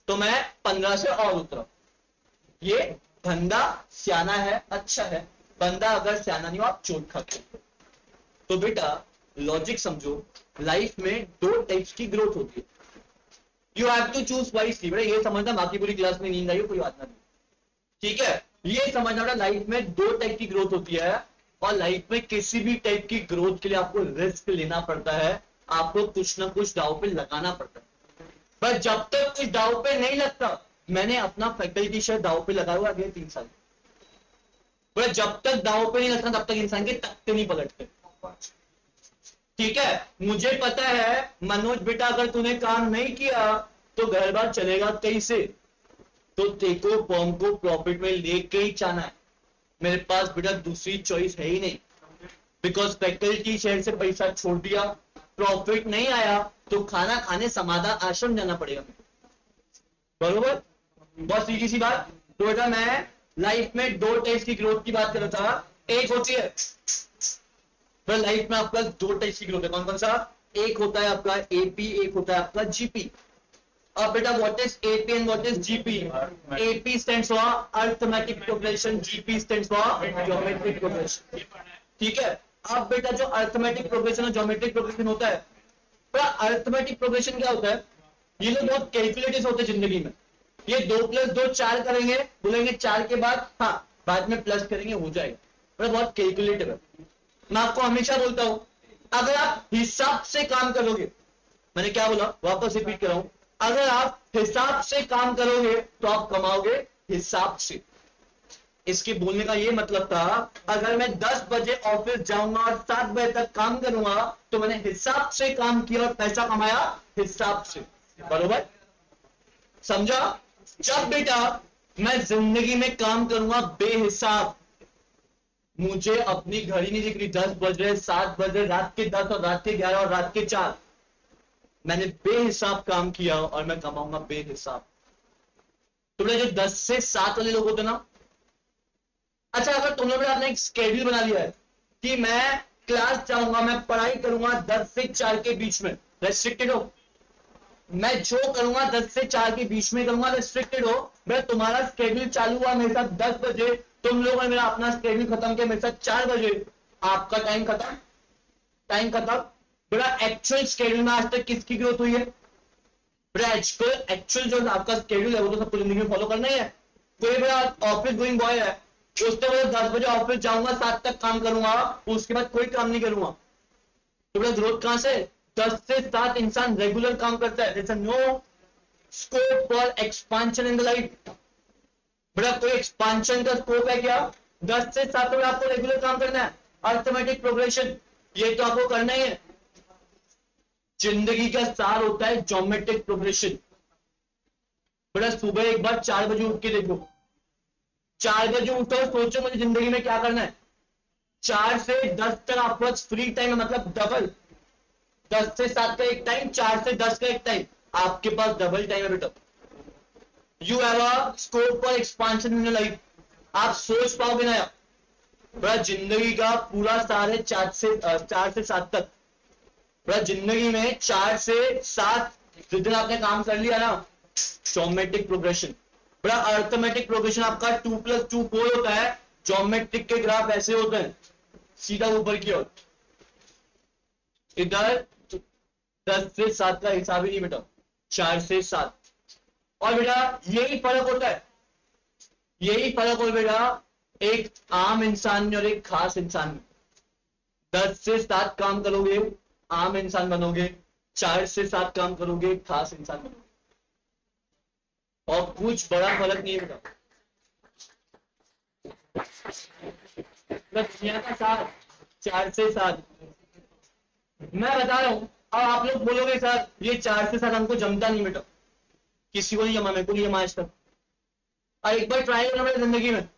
तो मैं 15 से और उतरा। ये धंधा सियाना है, अच्छा है। बंदा अगर सियाना नहीं हो, आप चोट खाते हो। तो बेटा लॉजिक समझो, लाइफ में 2 टाइप्स की ग्रोथ होती है, you have to choose wisely. बेटा ये समझना, बाकी पूरी क्लास में नींद आई हो कोई बात नहीं, ठीक है। ये समझना बेटा लाइफ में 2 टाइप की ग्रोथ होती है, और लाइफ में किसी भी टाइप की ग्रोथ के लिए आपको रिस्क लेना पड़ता है, आपको कुछ ना कुछ दाव पे लगाना पड़ता है। पर जब तक कुछ दाव पे नहीं लगता, मैंने अपना फैकल्टी शेयर दाव पे लगाया हुआ अगले 3 साल, पर जब तक दाव पे नहीं लगता तब तक इंसान के तख्ते नहीं पलटते, ठीक है। मुझे पता है मनोज बेटा अगर तूने काम नहीं किया तो घर बार चलेगा कैसे, तो तेको फॉर्म को प्रॉफिट में लेके ही जाना है। मेरे पास बेटा दूसरी चॉइस है ही नहीं, बिकॉज फैकल्टी शेयर से पैसा छोड़ दिया, प्रॉफिट नहीं आया, तो खाना खाने समाधान आश्रम जाना पड़ेगा, बरोबर। बहुत सीधी सी बात। तो बेटा मैं लाइफ में 2 टाइप की ग्रोथ की बात कर रहा था। एक होती है तो लाइफ में आपका 2 टाइप की ग्रोथ है, कौन कौन सा? एक होता है आपका एपी, एक होता है आपका जीपी। अब बेटा what is AP and what is GP? AP stands for arithmetic progression, GP stands for geometric progression, ठीक है। अब बेटा जो अरिथमेटिक प्रोग्रेशन और ज्योमेट्रिक प्रोग्रेशन होता है, अरिथमेटिक प्रोग्रेशन क्या होता है? ये लोग बहुत कैलकुलेटिव होते हैं जिंदगी में। ये 2 + 2 4 करेंगे, बोलेंगे 4 के बाद हाँ बाद में प्लस करेंगे, हो जाएगा, पर बहुत कैलकुलेटिव है। मैं आपको हमेशा बोलता हूं, अगर आप हिसाब से काम करोगे, मैंने क्या बोला वापस रिपीट कर रहा हूं, अगर आप हिसाब से काम करोगे तो आप कमाओगे हिसाब से। इसके बोलने का ये मतलब था, अगर मैं 10 बजे ऑफिस जाऊंगा और 7 बजे तक काम करूंगा, तो मैंने हिसाब से काम किया और पैसा कमाया हिसाब से, बरोबर। समझा? जब बेटा मैं जिंदगी में काम करूंगा बेहिसाब, मुझे अपनी घड़ी नहीं दिख रही 10 बज रहे 7 बज रहे, रात के 10 और रात के 11 और रात के 4, मैंने बेहिसाब काम किया और मैं कमाऊंगा बेहिसाब। तो जो 10 से 7 वाले लोग होते ना, अच्छा अगर तुम लोगों ने अपना एक स्केड्यूल बना लिया है कि मैं क्लास जाऊंगा, मैं पढ़ाई करूंगा 10 से 4 के बीच में, रेस्ट्रिक्टेड हो, मैं जो करूंगा 10 से 4 के बीच में करूंगा, रेस्ट्रिक्टेड हो। मैं तुम्हारा स्केड्यूल चालू हुआ मेरे साथ 10 बजे, तुम लोगों ने मेरा अपना स्केड्यूल खत्म किया मेरे साथ 4 बजे, आपका टाइम खत्म, टाइम खत्म। बेटा एक्चुअल स्केड्यूल में आज तक किसकी ग्रोथ हुई है? बेटा एक्चुअल जो आपका स्केड्यूल है वो तो सबको जिंदगी में फॉलो करना ही है। कोई बड़ा ऑफिस गोइंग बॉय है, उसने बोला 10 बजे ऑफिस जाऊंगा, 7 तक काम करूंगा, उसके बाद कोई काम नहीं करूंगा, तो बड़ा ग्रोथ कहां से? 10 से 7 इंसान रेगुलर काम करता है, there is no scope for expansion in the life. बड़ा कोई एक्सपांशन का स्कोप है क्या? 10 से 7 में आपको रेगुलर काम करना है, अर्थमेटिक प्रोग्रेशन, ये तो आपको करना ही है। जिंदगी का सार होता है ज्योमेट्रिक प्रोग्रेशन। बड़ा सुबह एक बार 4 बजे उठ के देखो, 4 बजे उठो, सोचो मुझे जिंदगी में क्या करना है। 4 से 10 तक आपके पास फ्री टाइम है, मतलब डबल। 10 से 7 का एक टाइम, 4 से 10 का एक टाइम, आपके पास डबल टाइम है बेटा। You have a scope for expansion in life. आप सोच पाओगे ना यार, बड़ा जिंदगी का पूरा सार है 4 से 7 तक। बड़ा जिंदगी में 4 से 7 जितने आपने काम कर लिया ना, ज्योमेट्रिक प्रोग्रेशन। बड़ा अर्थमेटिक प्रोग्रेशन आपका 2 + 2 4 होता है, ज्योमेट्रिक के ग्राफ ऐसे होते हैं, सीधा ऊपर की ओर। इधर 10 से 7 का हिसाब ही नहीं बेटा, 4 से 7। और बेटा यही फर्क होता है, यही फर्क हो बेटा एक आम इंसान में और एक खास इंसान में। 10 से 7 काम करोगे आम इंसान बनोगे, 4 से 7 काम करोगे खास इंसान बनोगे, और कुछ बड़ा फर्क नहीं है बेटा। दुनिया का साथ 4 से 7 मैं बता रहा हूं। अब आप लोग बोलोगे सर ये 4 से 7 हमको जमता नहीं बेटा, किसी को नहीं जमा, मेरे को नहीं जमा आज तक। और एक बार ट्राई करो मेरी जिंदगी में,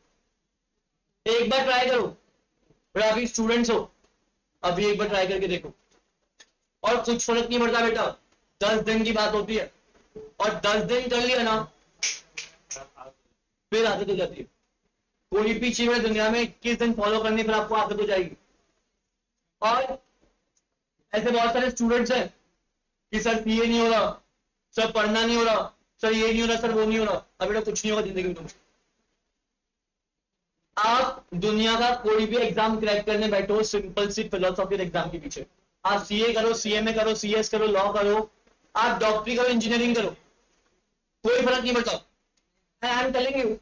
एक बार ट्राई करो। अभी स्टूडेंट्स हो, अभी एक बार ट्राई करके देखो, और कुछ फर्क नहीं पड़ता बेटा। 10 दिन की बात होती है, और 10 दिन कर लिया ना फिर आदत हो जाती है। कोई भी चीज है दुनिया में 21 दिन फॉलो करने फिर आपको आदत हो जाएगी। और ऐसे बहुत सारे स्टूडेंट्स हैं कि सर ये नहीं हो रहा, सर पढ़ना नहीं हो रहा, सर ये नहीं हो रहा, सर वो नहीं हो रहा। अब बेटा कुछ नहीं होगा जिंदगी में तुमसे। आप दुनिया का कोई भी एग्जाम क्रैक करने बैठो, सिंपल सी फिलोसॉफी एग्जाम के पीछे। आप सीए करो, सीएमए करो, सीएस करो, लॉ करो, आप डॉक्टरी करो, इंजीनियरिंग करो, कोई फर्क नहीं पड़ता। आई एम टेलिंग यू,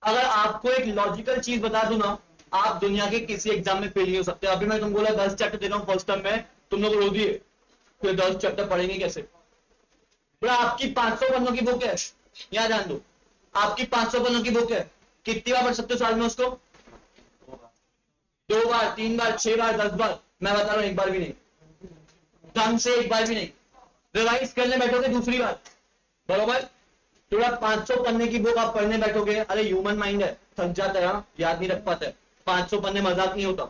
अगर आपको एक लॉजिकल चीज बता दूं ना, आप दुनिया के किसी एग्जाम में फेल नहीं हो सकते। अभी मैं तुमको बोला 10 चैप्टर दे रहा हूँ फर्स्ट टर्म में, तुम लोग रो दिए, फिर 10 चैप्टर पढ़ेंगे कैसे? बोला आपकी 500 पन्नों की बुक है, याद जान दो, आपकी 500 पन्नों की बुक है, कितनी बार पढ़ सकते हो साल में उसको? 2 बार, 3 बार, 6 बार, 10 बार? मैं बता रहा हूं एक बार भी नहीं, ढंग से एक बार भी नहीं। रिवाइज करने बैठोगे दूसरी बार, बरोबर? थोड़ा 500 पन्ने की बुक आप पढ़ने बैठोगे, अरे ह्यूमन माइंड है, थक जाता है, याद नहीं रख पाता है। 500 पन्ने मजाक नहीं होता,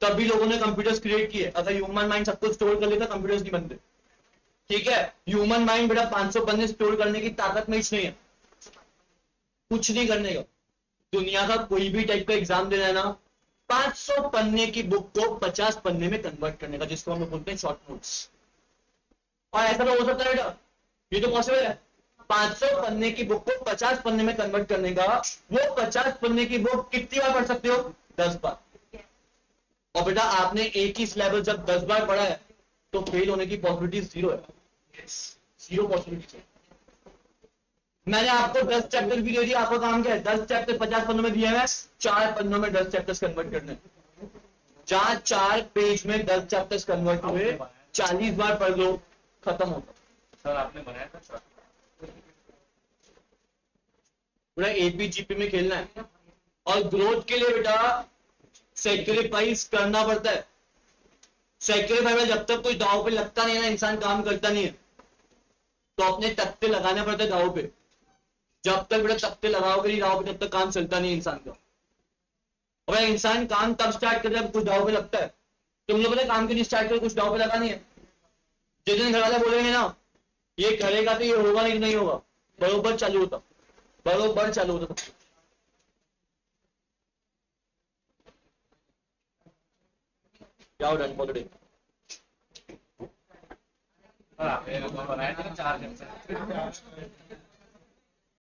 तभी लोगों ने कंप्यूटर्स क्रिएट किए। अगर ह्यूमन माइंड सब कुछ स्टोर कर लेता कंप्यूटर्स नहीं बनते, ठीक है? ह्यूमन माइंड बेटा 500 पन्ने स्टोर करने की ताकत में ही नहीं है, कुछ नहीं करने का। दुनिया का कोई भी टाइप का एग्जाम देना है ना, 500 पन्ने की बुक को 50 पन्ने में कन्वर्ट करने का, जिसको हम लोग बोलते हैं शॉर्ट नोट्स। और ऐसा तो हो सकता है बेटा, ये तो पॉसिबल है। 500 पन्ने की बुक को 50 पन्ने में कन्वर्ट करने का। वो 50 पन्ने की बुक कितनी बार पढ़ सकते हो? 10 बार। और बेटा आपने एक ही सिलेबस जब 10 बार पढ़ा है तो फेल होने की पॉसिबिलिटी 0 है, 0 पॉसिबिलिटी है। मैंने आपको 10 चैप्टर भी दे दिया, आपका काम क्या है? 10 चैप्टर 50 पन्नों में दिए हैं, 4 पन्नों में 10 चैप्टर्स कन्वर्ट करने। जहां 4 पेज में 10 चैप्टर्स कन्वर्ट हुए, 40 बार पढ़ लो, खत्म होगा। सर आपने बनाया था सर? पूरा एपीजीपी में खेलना है। और ग्रोथ के लिए बेटा सेक्रीफाइस करना पड़ता है। सेक्रीफाइस जब तक कोई दाव पे लगता नहीं है ना, इंसान काम करता नहीं है। तो अपने तख्ते लगाने पड़ते दाव पे। जब तक बेटा तख्ते लगाओगे नहीं दाव पे, तब तक काम चलता नहीं इंसान का। और इंसान काम तब स्टार्ट करता है कुछ दाव पे लगता है। तुम लोगों ने काम क्यों नहीं स्टार्ट कर, कुछ दाव पे लगानी है। जिस दिन घर वाले बोलेंगे ना ये करेगा तो ये होगा, नहीं नहीं होगा, बरोबर चालू होता, बरोबर चालू होता। क्या हो डन पॉलिटिक? सर आपने बनाया था 4 दिन से।